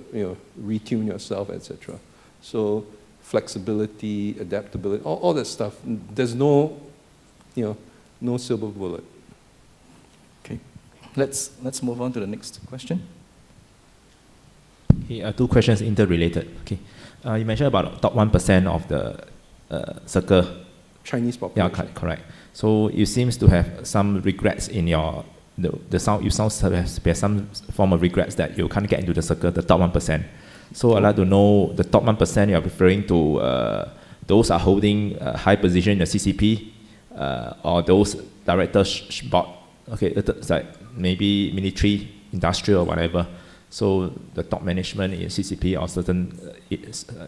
retune yourself, etc. So flexibility, adaptability, all that stuff. There's no silver bullet. Okay, let's move on to the next question. Okay, 2 questions interrelated. Okay, you mentioned about top 1% of the circle. Chinese population. Yeah, correct. So you seems to have some regrets in your you sound have some form of regrets that you can't get into the circle, the top 1%. So I'd like to know the top 1% you are referring to. Those are holding a high position in the CCP, or those directors board. Okay, it's like maybe military, industrial, or whatever. So the top management in CCP or certain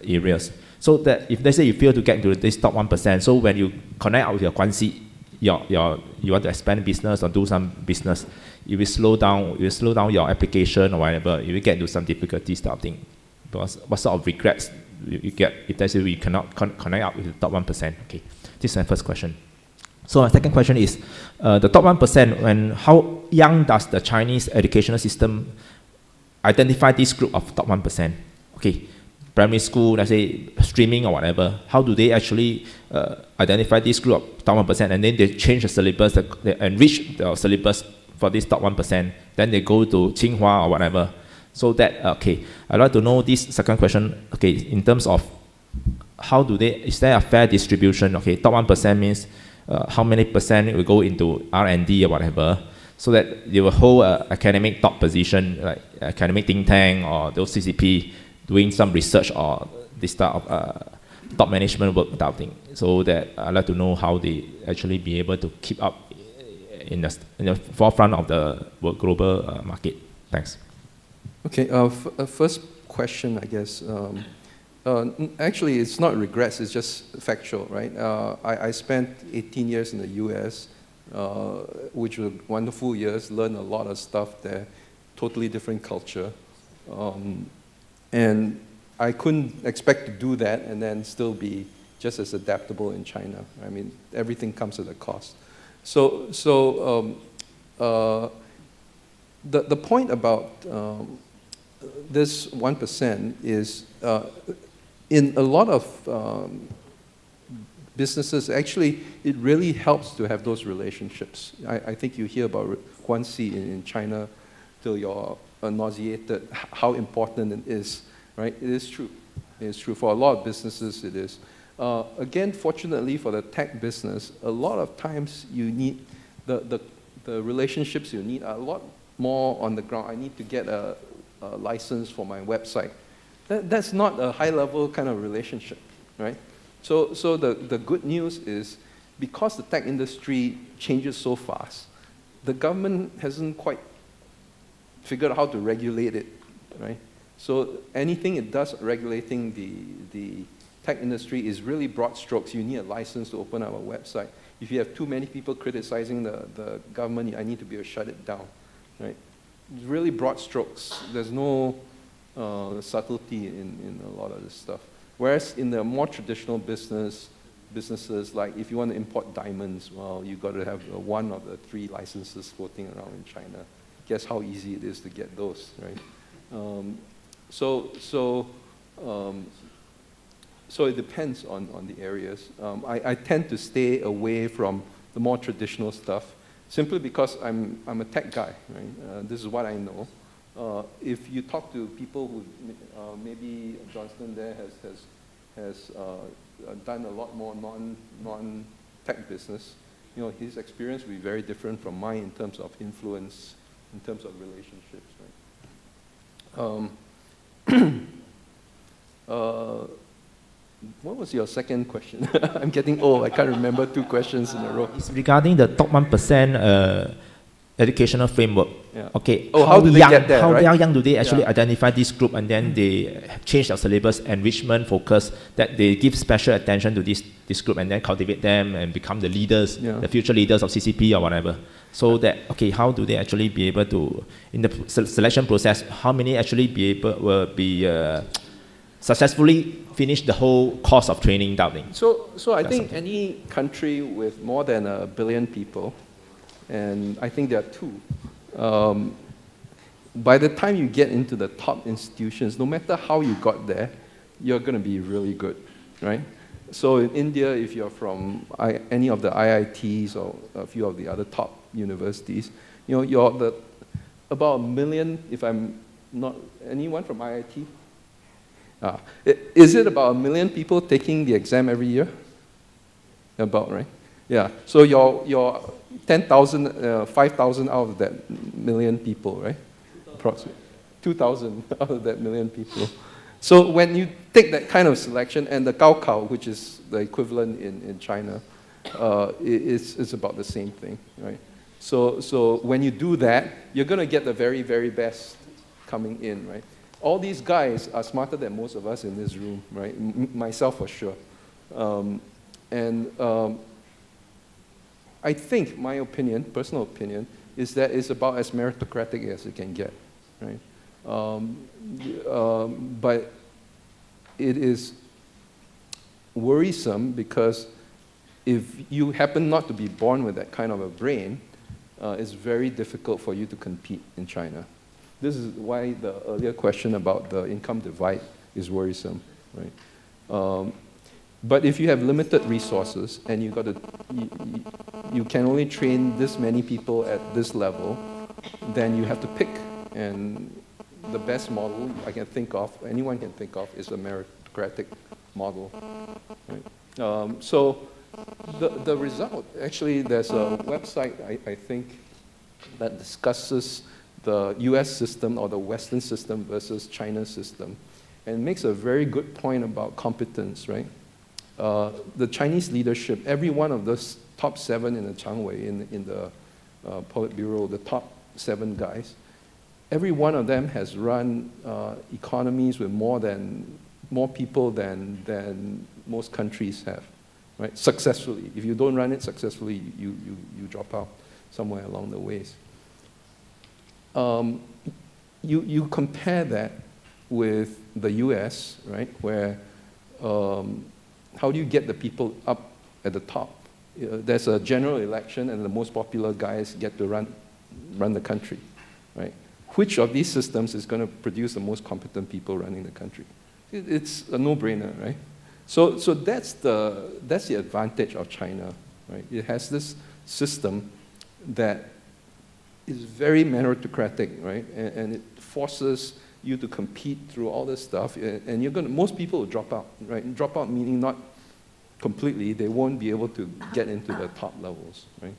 areas. So that if let's say you fail to get into this top 1%, so when you connect out with your guanxi, you want to expand business or do some business, it will slow down your application or whatever. You will get into some difficulties, type of thing. Because what sort of regrets you get if let's say we cannot connect up with the top 1%? Okay, this is my first question. So my second question is, the top 1%, how young does the Chinese educational system identify this group of top 1%? Okay, primary school, let's say streaming or whatever, how do they actually identify this group of top 1%, and then they change the syllabus, they enrich the syllabus for this top 1%, then they go to Tsinghua or whatever. So that, okay, I'd like to know this second question, okay, in terms of how do they, is there a fair distribution? Okay, top 1% means how many percent will go into R&D or whatever, so that they will hold an academic top position, like academic think tank or those CCP doing some research or this type of top management work type of thing. So that I'd like to know how they actually be able to keep up in the forefront of the global market. Thanks. Okay, first question, I guess. Actually, it's not regrets, it's just factual, right? I spent 18 years in the US, which were wonderful years, learned a lot of stuff there, totally different culture. And I couldn't expect to do that and then still be just as adaptable in China. I mean, everything comes at a cost. So the point about this 1% is in a lot of businesses, actually, it really helps to have those relationships. I think you hear about guanxi in China till you're nauseated, how important it is, right? It is true. It is true. For a lot of businesses, it is. Again, fortunately for the tech business, a lot of times you need, the relationships you need are a lot more on the ground. I need to get a license for my website. That's not a high-level kind of relationship, right? So the good news is, because the tech industry changes so fast, the government hasn't quite figured out how to regulate it, right? So anything it does regulating the tech industry is really broad strokes. You need a license to open up a website. If you have too many people criticizing the government, I need to be able to shut it down, right? It's really broad strokes. There's no subtlety in a lot of this stuff. Whereas in the more traditional businesses, like if you want to import diamonds, well, you've got to have one of the 3 licenses floating around in China. Guess how easy it is to get those, right? So it depends on the areas. I tend to stay away from the more traditional stuff, simply because I'm a tech guy, right? This is what I know. If you talk to people who, maybe Johnston there has done a lot more non-tech business, his experience will be very different from mine in terms of influence, in terms of relationships, right? What was your second question? I'm getting old. I can't remember 2 questions in a row. It's regarding the top 1% educational framework. Yeah. Okay. Oh, how do they get there, right? How young do they actually identify this group, and then they change their syllabus, enrichment focus, that they give special attention to this group, and then cultivate them and become the leaders, the future leaders of CCP or whatever. So that, okay, how do they actually be able to, in the selection process, how many actually will be successfully finish the whole course of training doubting? So I think any country with more than 1 billion people, and I think there are 2, by the time you get into the top institutions, no matter how you got there, you're going to be really good, right? So in India, if you're from any of the IITs or a few of the other top universities, you're about 1 million, if I'm not, anyone from IIT? Is it about 1 million people taking the exam every year? About, right? Yeah. So you're 10,000, 5,000 out of that 1 million people, right? Approximately 2,000 out of that 1 million people. So when you take that kind of selection, and the Gaokao, which is the equivalent in China, it's about the same thing, right? So when you do that, you're going to get the very, very best coming in, right? All these guys are smarter than most of us in this room, right? Myself for sure. I think, my opinion, personal opinion, is that it's about as meritocratic as it can get, right? But it is worrisome because if you happen not to be born with that kind of a brain, it's very difficult for you to compete in China. This is why the earlier question about the income divide is worrisome, right? But if you have limited resources and you can only train this many people at this level, then you have to pick. And the best model I can think of, anyone can think of, is a meritocratic model, right? So the result, actually, there's a website, I think, that discusses the US system or the Western system versus China's system, and makes a very good point about competence, right? The Chinese leadership, every one of those top 7 in the Changwei, in the Politburo, the top 7 guys, every one of them has run economies with more people than most countries have, right? Successfully. If you don't run it successfully, you drop out somewhere along the ways. You compare that with the US, right, where how do you get the people up at the top? There's a general election and the most popular guys get to run the country, right? Which of these systems is going to produce the most competent people running the country? It's a no-brainer, right? So that's the advantage of China, right? It has this system that is very meritocratic, right? And it forces you to compete through all this stuff, and most people will drop out, right? And drop out meaning not completely, they won't be able to get into the top levels, right?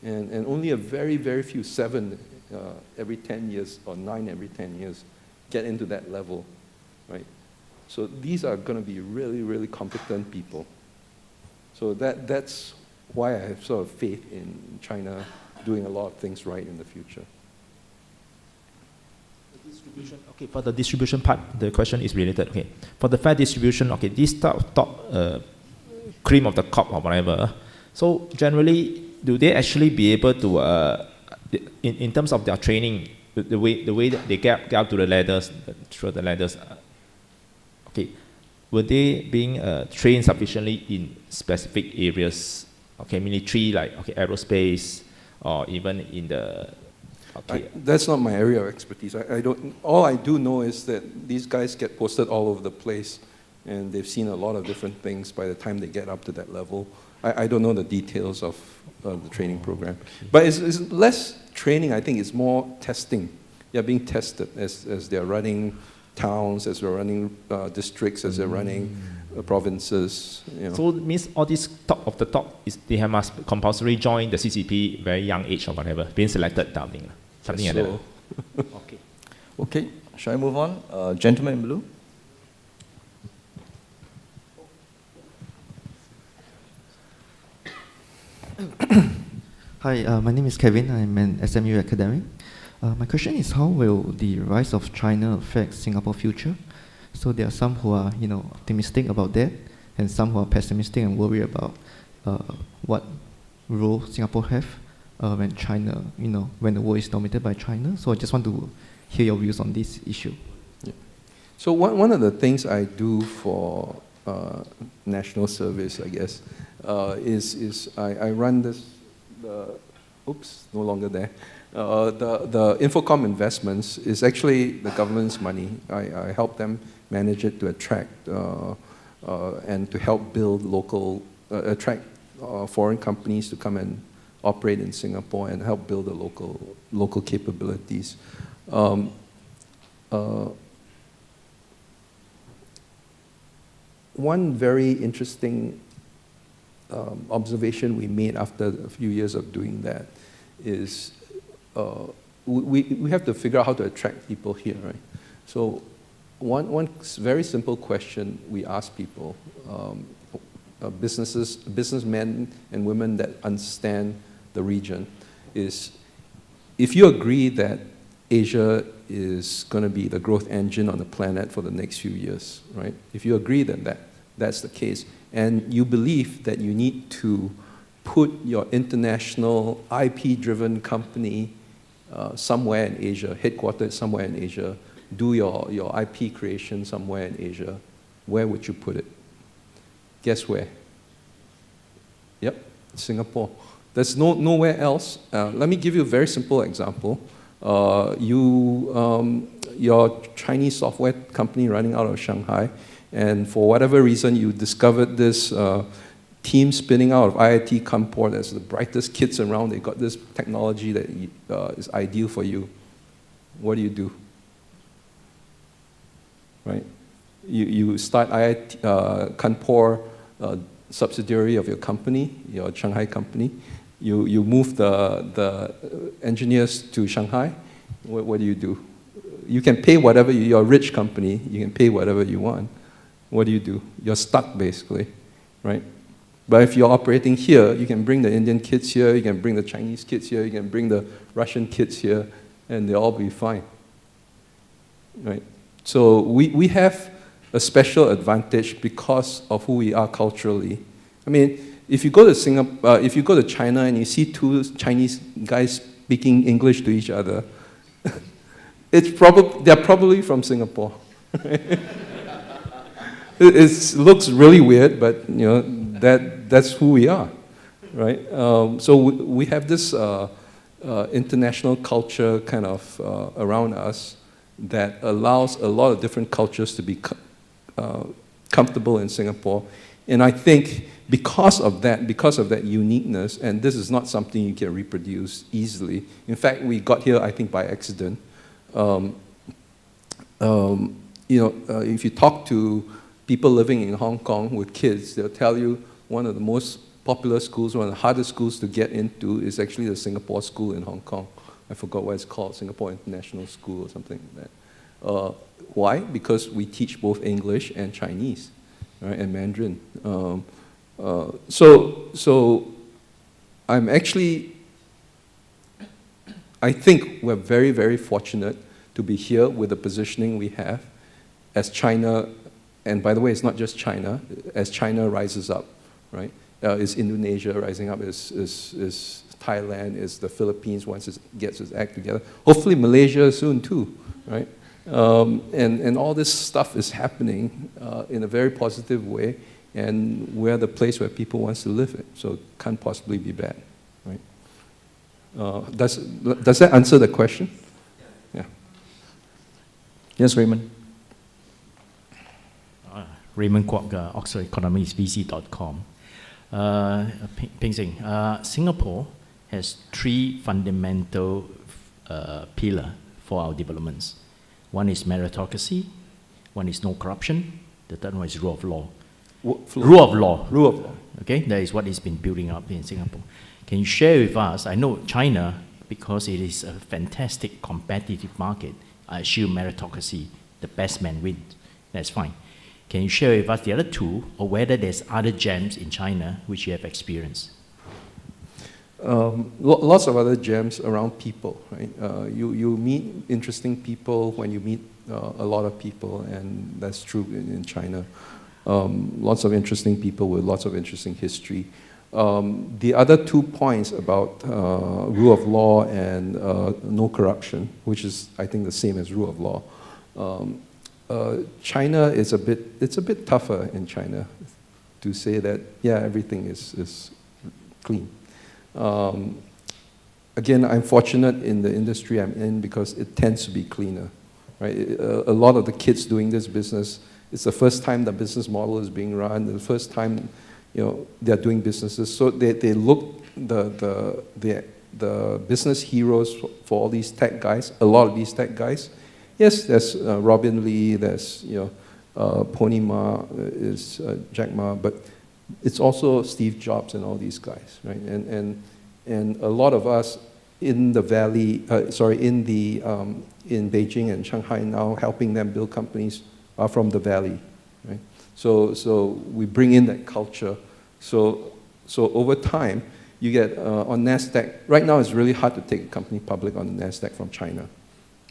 And only a very, very few, 7 every 10 years or 9 every 10 years get into that level, right? So these are going to be really, really competent people. So that's why I have sort of faith in China doing a lot of things right in the future. Okay, for the distribution part, the question is related. Okay, for the fair distribution, okay, this top cream of the crop or whatever. So generally, do they actually be able to, in terms of their training, the way that they get up to the ladders, through the ladders, okay, were they being trained sufficiently in specific areas? Okay, military, like okay, aerospace, or even in the. Okay. That's not my area of expertise. I don't. All I do know is that these guys get posted all over the place, and they've seen a lot of different things by the time they get up to that level. I don't know the details of the training program, but it's less training. I think it's more testing. They're being tested as they're running towns, as they're running districts, as they're running provinces. You know. So it means all this top of the top is they must compulsory join the CCP very young age or whatever, being selected, something like that. Okay. Okay. Shall I move on? Gentleman in blue. Hi, my name is Kevin. I'm an SMU academic. My question is, how will the rise of China affect Singapore's future? So there are some who are, optimistic about that, and some who are pessimistic and worried about what role Singapore have when China, when the world is dominated by China. So I just want to hear your views on this issue. Yeah. So one of the things I do for national service, I guess, is I run this. Oops, no longer there. The Infocom investments is actually the government's money. I help them manage it to attract and to help build attract foreign companies to come and operate in Singapore and help build the local capabilities. One very interesting observation we made after a few years of doing that is we have to figure out how to attract people here, right? So one very simple question we ask people, businessmen and women that understand the region, is if you agree that Asia is going to be the growth engine on the planet for the next few years, right? If you agree that that's the case, and you believe that you need to put your international IP-driven company somewhere in Asia, headquartered somewhere in Asia, do your IP creation somewhere in Asia, where would you put it? Guess where? Yep, Singapore. There's nowhere else. Let me give you a very simple example. Your Chinese software company running out of Shanghai, and for whatever reason you discovered this team spinning out of IIT Kanpur that's the brightest kids around. They got this technology that is ideal for you. What do? Right? You start IIT Kanpur subsidiary of your company, your Shanghai company. You move the engineers to Shanghai. What do? You can pay whatever, you're a rich company, you can pay whatever you want. What do? You're stuck basically, right? But if you're operating here, you can bring the Indian kids here, you can bring the Chinese kids here, you can bring the Russian kids here, and they'll all be fine, right? So we have a special advantage because of who we are culturally. I mean, if you go to Singapore, if you go to China and you see two Chinese guys speaking English to each other, they're probably from Singapore. It looks really weird, but that's who we are, right? So we have this international culture kind of around us that allows a lot of different cultures to be comfortable in Singapore. And I think because of that uniqueness, and this is not something you can reproduce easily. In fact, we got here, I think, by accident. If you talk to people living in Hong Kong with kids, they'll tell you one of the most popular schools, one of the hardest schools to get into is actually the Singapore school in Hong Kong. I forgot what it's called, Singapore International School or something like that. Why? Because we teach both English and Chinese, right, and Mandarin. So I think we're very, very fortunate to be here with the positioning we have as China, and by the way, it's not just China, as China rises up, right? Is Indonesia rising up, is Thailand, is the Philippines once it gets its act together. Hopefully Malaysia soon too, right? And all this stuff is happening in a very positive way, and we're the place where people want to live it, so it can't possibly be bad, right? Does that answer the question? Yeah. Yes, Raymond. Raymond Kwok, Oxford Economics, VC.com. Peng Tsin, Singapore has three fundamental pillars for our developments. One is meritocracy, one is no corruption, the third one is rule of law. Rule of law. Rule of law. Okay, that is what is been building up in Singapore. Can you share with us, I know China, because it is a fantastic competitive market, I assume meritocracy, the best man wins, that's fine. Can you share with us the other two, or whether there's other gems in China which you have experienced? Lots of other gems around people, right? You meet interesting people when you meet a lot of people, and that's true in China. Lots of interesting people with lots of interesting history. The other 2 points about rule of law and no corruption, which is, I think, the same as rule of law. China is it's a bit tougher in China to say that, yeah, everything is clean. Again, I'm fortunate in the industry I'm in because it tends to be cleaner, right? A lot of the kids doing this business, it's the first time the business model is being run, the first time, they're doing businesses. So they look, the business heroes for all these tech guys, a lot of these tech guys. Yes, there's Robin Lee, there's Pony Ma, is Jack Ma, but it's also Steve Jobs and all these guys, right? And a lot of us in the valley, in Beijing and Shanghai now, helping them build companies, are from the valley, right? So we bring in that culture. So over time, you get on NASDAQ. Right now, it's really hard to take a company public on NASDAQ from China,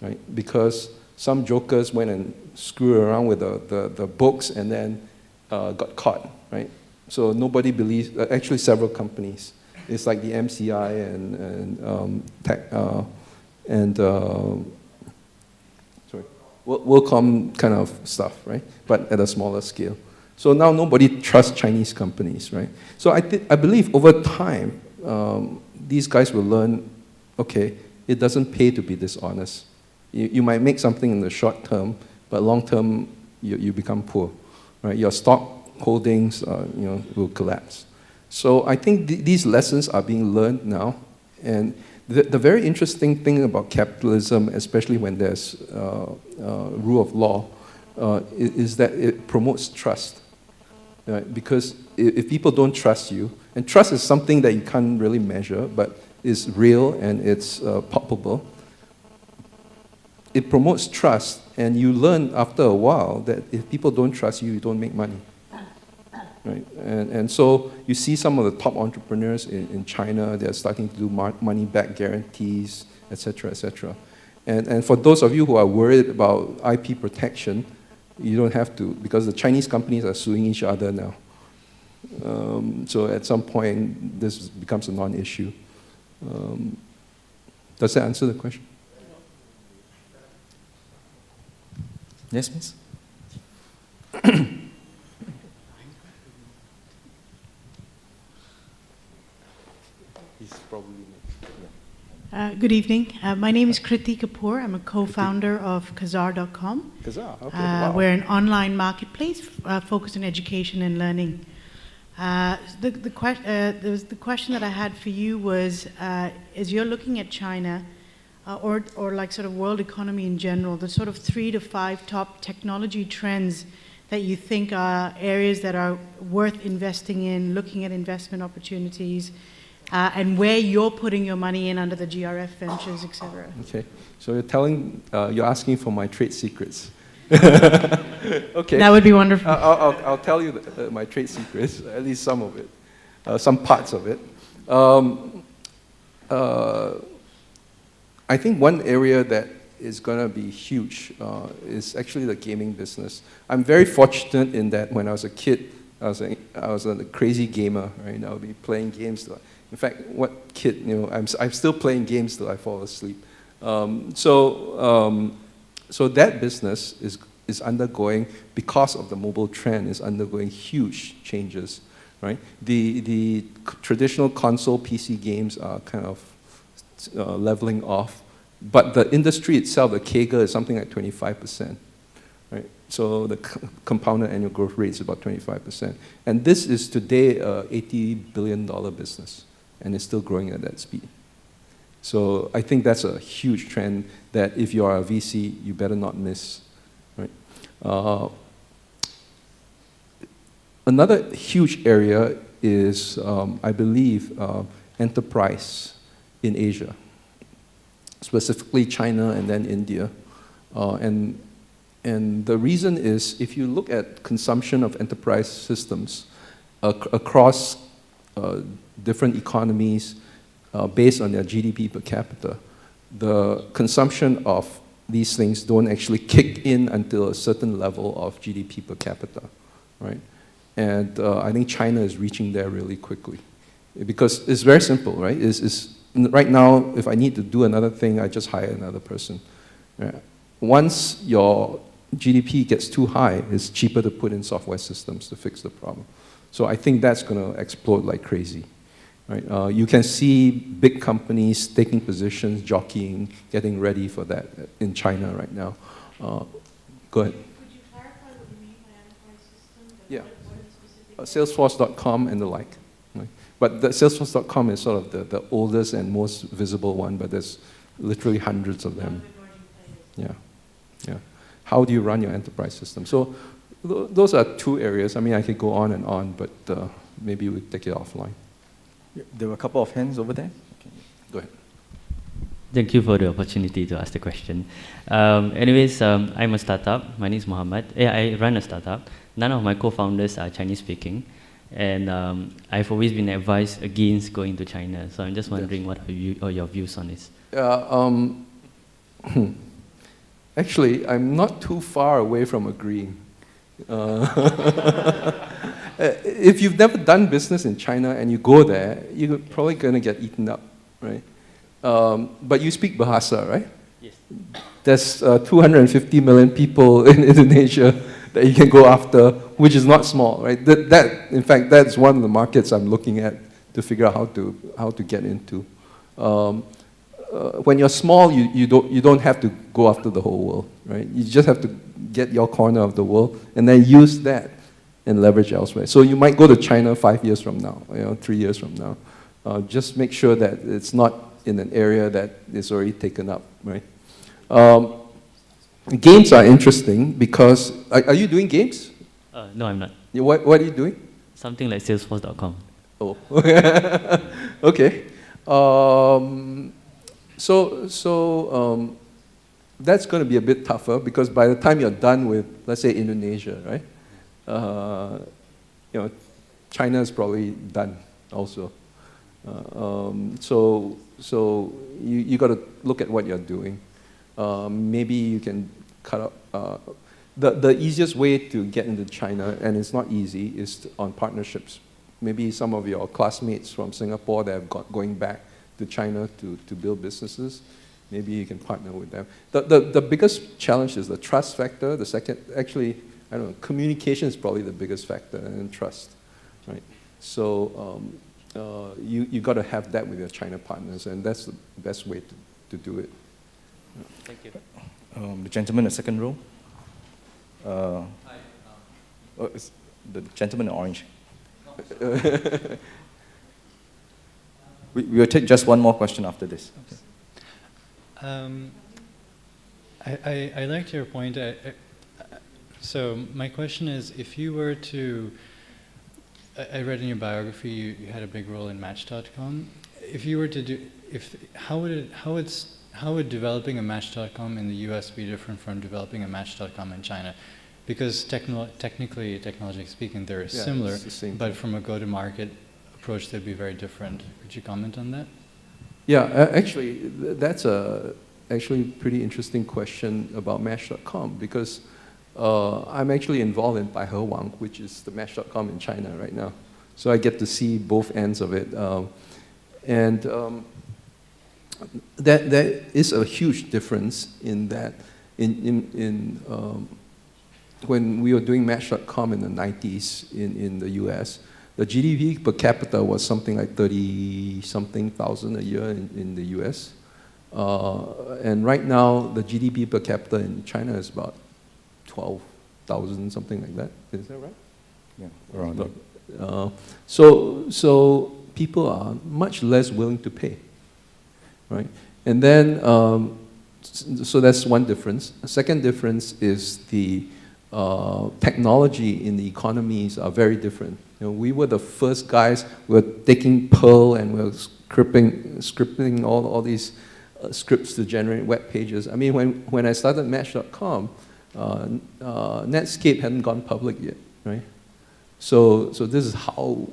right? Because some jokers went and screwed around with the books and then got caught, right? So nobody believes, actually several companies. It's like the MCI and WorldCom kind of stuff, right? But at a smaller scale. So now nobody trusts Chinese companies, right? So I believe over time, these guys will learn, okay, it doesn't pay to be dishonest. You might make something in the short term, but long term, you become poor, right? Your stock holdings, will collapse. So I think these lessons are being learned now. And the very interesting thing about capitalism, especially when there's rule of law, is that it promotes trust. Right? Because if people don't trust you, and trust is something that you can't really measure, but is real and it's palpable, it promotes trust, and you learn after a while that if people don't trust you, you don't make money. Right? And so you see some of the top entrepreneurs in China, they're starting to do money-back guarantees, et cetera, et cetera. And for those of you who are worried about IP protection, you don't have to, because the Chinese companies are suing each other now. So at some point, this becomes a non-issue. Does that answer the question? Yes, please. He's probably good evening. My name is Kriti Kapoor. I'm a co-founder of Kazar.com. Kazar, okay. Wow. We're an online marketplace focused on education and learning. The question that I had for you was, as you're looking at China, or like sort of world economy in general, the sort of 3 to 5 top technology trends that you think are areas that are worth investing in, looking at investment opportunities, and where you're putting your money in under the GRF ventures, et cetera. Okay, so you're asking for my trade secrets. Okay. That would be wonderful. I'll tell you my trade secrets, at least some of it, some parts of it. I think one area that is going to be huge is actually the gaming business. I'm very fortunate in that when I was a kid, I was a crazy gamer, right? I would be playing games. In fact, what kid, you know, I'm still playing games till I fall asleep. So that business is undergoing, because of the mobile trend, is undergoing huge changes, right? The traditional console PC games are kind of leveling off, but the industry itself, the CAGR, is something like 25%, right? So the compounded annual growth rate is about 25%. And this is today a $80 billion business, and it's still growing at that speed. So I think that's a huge trend that if you are a VC, you better not miss, right? Another huge area is, I believe, enterprise in Asia, specifically China and then India. And the reason is, if you look at consumption of enterprise systems across different economies based on their GDP per capita, the consumption of these things don't actually kick in until a certain level of GDP per capita, right? And I think China is reaching there really quickly. Because it's very simple, right? Right now, if I need to do another thing, I just hire another person. Right? Once your GDP gets too high, it's cheaper to put in software systems to fix the problem. So I think that's going to explode like crazy. Right? You can see big companies taking positions, jockeying, getting ready for that in China right now. Go ahead. Could you clarify what you mean by enterprise system? Yeah. What specific? Salesforce.com and the like. Right? But the Salesforce.com is sort of the oldest and most visible one, but there's literally hundreds of them. Yeah, yeah. How do you run your enterprise system? So those are two areas. I mean, I could go on, but maybe we'll take it offline. There were a couple of hands over there. Okay. Go ahead. Thank you for the opportunity to ask the question. Anyways, I'm a startup. My name is Muhammad. I run a startup. None of my co-founders are Chinese speaking. And I've always been advised against going to China. So I'm just wondering what are your views on this? Actually, I'm not too far away from agreeing. If you've never done business in China and you go there, you're probably going to get eaten up, right? But you speak Bahasa, right? Yes. There's 250 million people in Indonesia that you can go after, which is not small, right? In fact, that's one of the markets I'm looking at to figure out how to get into. When you're small, you don't have to go after the whole world, right? You just have to get your corner of the world and then use that and leverage elsewhere. So you might go to China 5 years from now, 3 years from now. Just make sure that it's not in an area that is already taken up, right? Games are interesting because, are you doing games? No, I'm not. What are you doing? Something like Salesforce.com. Oh, okay. So that's going to be a bit tougher because by the time you're done with, let's say, Indonesia, right? China is probably done also. So you got to look at what you're doing. Maybe you can cut up. The easiest way to get into China, and it's not easy, is on partnerships. Maybe some of your classmates from Singapore that have going back to China to build businesses, maybe you can partner with them. The biggest challenge is the trust factor. The second, actually, I don't know, communication is probably the biggest factor, and trust, right? So you got to have that with your China partners, and that's the best way to do it. Thank you. The gentleman in the second row. The gentleman in orange. We will take just one more question after this. Okay. I liked your point. So my question is, if you were to, I read in your biography you had a big role in Match.com. If you were to do, how would developing a Match.com in the US be different from developing a Match.com in China? Because technically speaking, they're similar, but from a go-to-market approach, they'd be very different. Could you comment on that? Yeah, actually, that's a actually a pretty interesting question about Match.com, because I'm actually involved in Baihe Wang, which is the Match.com in China right now. So I get to see both ends of it. There is a huge difference in that when we were doing Match.com in the 90s in the US, the GDP per capita was something like 30-something thousand a year in the US. And right now, the GDP per capita in China is about 12,000, something like that. Is that right? Yeah, around that. So people are much less willing to pay, right? And then, so that's one difference. The second difference is the technology in the economies are very different. You know, we were the first guys who were taking Perl and we were scripting all these scripts to generate web pages. I mean, when I started Match.com, Netscape hadn't gone public yet, right? So this is how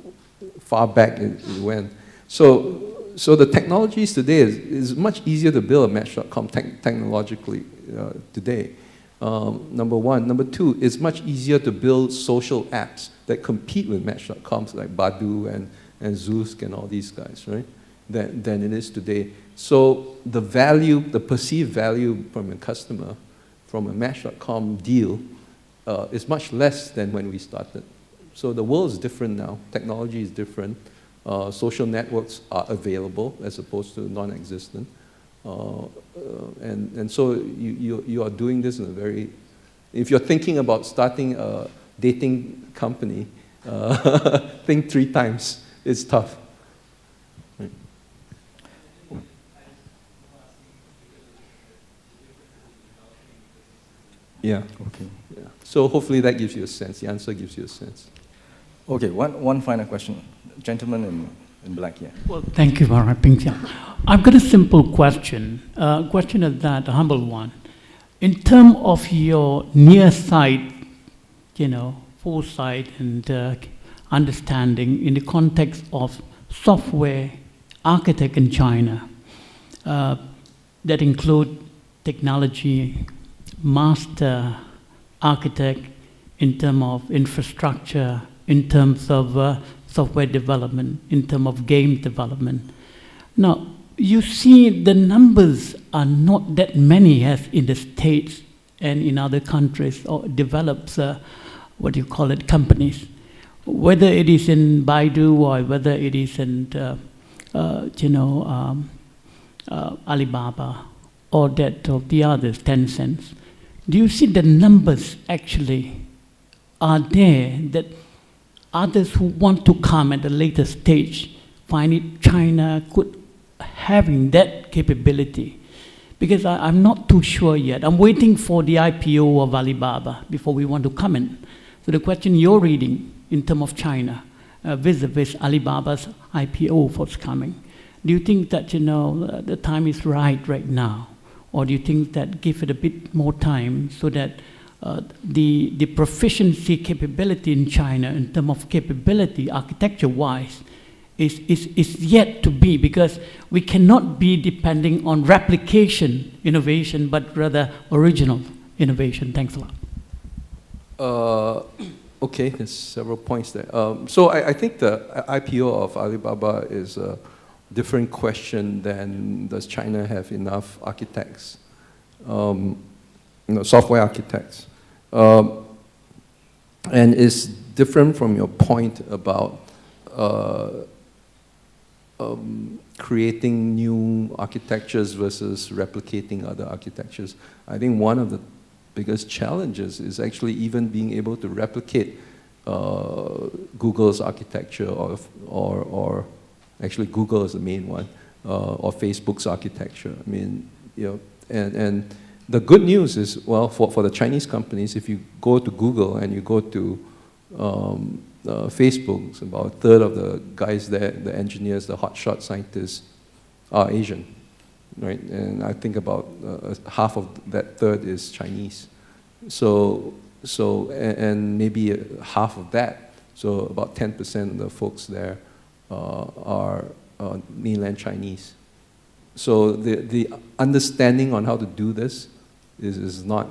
far back it went. So the technologies today is much easier to build a Match.com technologically today. Number one. Number two, it's much easier to build social apps that compete with Match.com, like Badu and Zoosk and all these guys, right? Than it is today. So the value, the perceived value from a customer, from a Match.com deal, is much less than when we started. So the world is different now. Technology is different. Social networks are available as opposed to non-existent. And so you are doing this in a very, if you're thinking about starting a dating company, think 3 times. It's tough. Right. Yeah. Okay. Yeah. So hopefully that gives you a sense. The answer gives you a sense. Okay, one final question. Gentleman in black here. Well, thank you, Ong Peng Tsin. I've got a simple question. Question is that, a humble one. In terms of your near sight, foresight and understanding in the context of software architect in China, that include technology, master architect in terms of infrastructure, in terms of software development, in terms of game development. Now, you see the numbers are not that many as in the States and in other countries or develops, companies. Whether it is in Baidu or whether it is in, Alibaba or that of the others, Tencent. Do you see the numbers actually are there that others who want to come at a later stage find it China could having that capability? Because I'm not too sure yet. I'm waiting for the IPO of Alibaba before we want to comment. So the question you're reading in terms of China vis-a-vis Alibaba's IPO forthcoming, do you think that the time is right now? Or do you think that give it a bit more time so that the proficiency capability in China in terms of capability architecture-wise is yet to be, because we cannot be depending on replication innovation, but rather original innovation. Thanks a lot. Okay, there's several points there. So I think the IPO of Alibaba is a different question than does China have enough architects, software architects. And it's different from your point about creating new architectures versus replicating other architectures. I think one of the biggest challenges is actually even being able to replicate Google's architecture or actually Google is the main one, or Facebook's architecture. I mean, and the good news is, well, for the Chinese companies, if you go to Google and you go to Facebook, about a third of the guys there, the engineers, the hotshot scientists, are Asian, right? And I think about half of that third is Chinese. And maybe half of that, so about 10% of the folks there are mainland Chinese. so the understanding on how to do this is not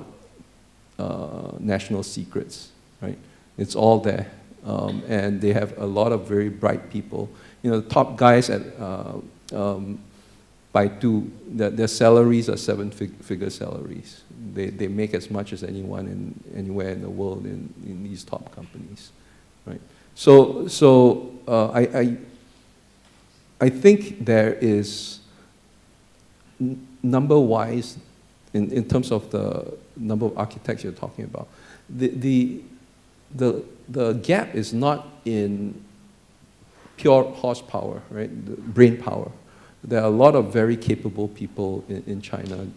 national secrets, right? It's all there. And they have a lot of very bright people. You know, the top guys at Baidu, their salaries are seven-figure salaries. They make as much as anyone anywhere in the world in these top companies, right? So I think there is, number-wise, in terms of the number of architects you're talking about, the gap is not in pure horsepower, right? The brain power. There are a lot of very capable people in China,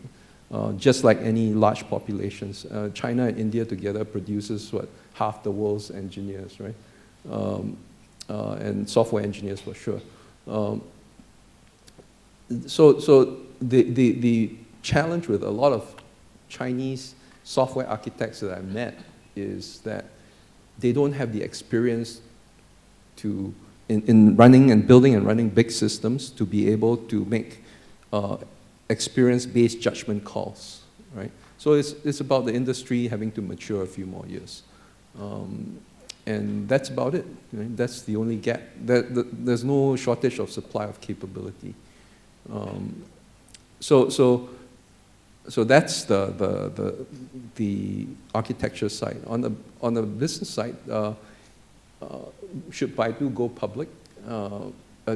just like any large populations. China and India together produces half the world's engineers, right? And software engineers for sure. So the challenge with a lot of Chinese software architects that I met is that they don't have the experience in running and building and running big systems to be able to make experience-based judgment calls, right? So it's about the industry having to mature a few more years. And that's about it. Right? That's the only gap. There's no shortage of supply of capability. So that's the architecture side. On the business side, should Baidu go public?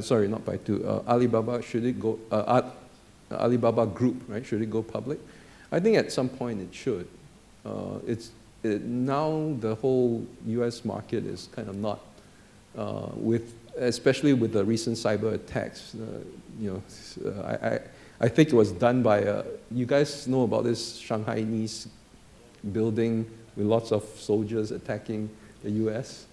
Sorry, not Baidu. Alibaba, should it go? Alibaba Group, right? Should it go public? I think at some point it should. Now the whole U.S. market is kind of not, especially with the recent cyber attacks. I think it was done by you guys know about this Shanghainese building with lots of soldiers attacking the U.S.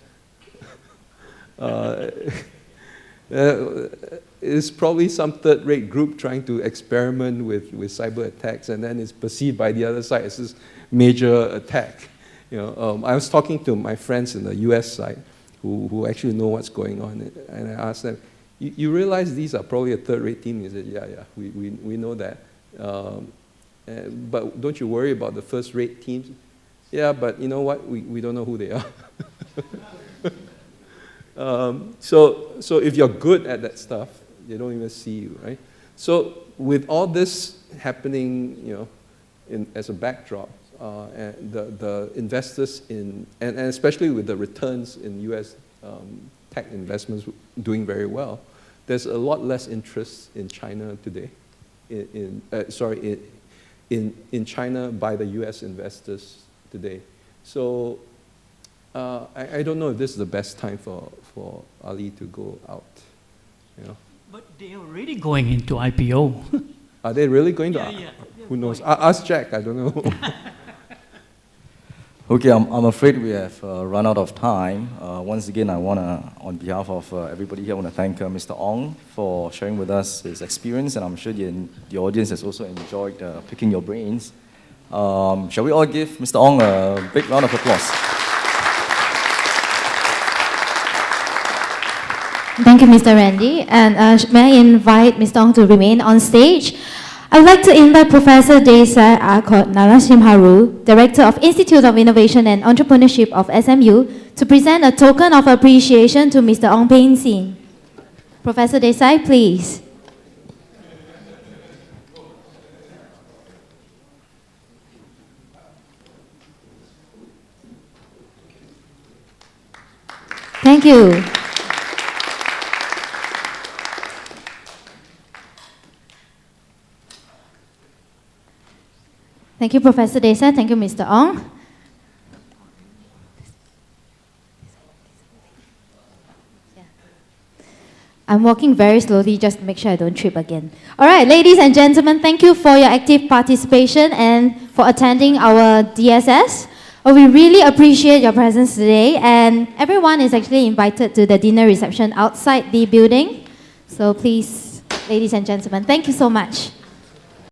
It's probably some third-rate group trying to experiment with cyber attacks, and then it's perceived by the other side as this major attack. I was talking to my friends in the U.S. side who actually know what's going on, and I asked them, you realize these are probably a third-rate team? He said, yeah, we know that. But don't you worry about the first-rate teams? Yeah, but you know what? We don't know who they are. So if you're good at that stuff, they don't even see you, right? So with all this happening, as a backdrop, and the investors and especially with the returns in U.S. Tech investments doing very well, there's a lot less interest in China today. In China by the U.S. investors today. So I don't know if this is the best time for Ali to go out. But they're already going into IPO. Are they really going to? Yeah. Who knows? Ask Jack. I don't know. Okay, I'm afraid we have run out of time. Once again, I want to, on behalf of everybody here, I want to thank Mr. Ong for sharing with us his experience, and I'm sure the audience has also enjoyed picking your brains. Shall we all give Mr. Ong a big round of applause? Thank you, Mr. Randy. And may I invite Mr. Ong to remain on stage? I would like to invite Professor Desai Narasimharu, Director of Institute of Innovation and Entrepreneurship of SMU, to present a token of appreciation to Mr. Ong Peng Tsin. Professor Desai, please. Thank you. Thank you, Professor Desai. Thank you, Mr. Ong. I'm walking very slowly just to make sure I don't trip again. All right, ladies and gentlemen, thank you for your active participation and for attending our DSS. We really appreciate your presence today, and everyone is actually invited to the dinner reception outside the building. So please, ladies and gentlemen, thank you so much.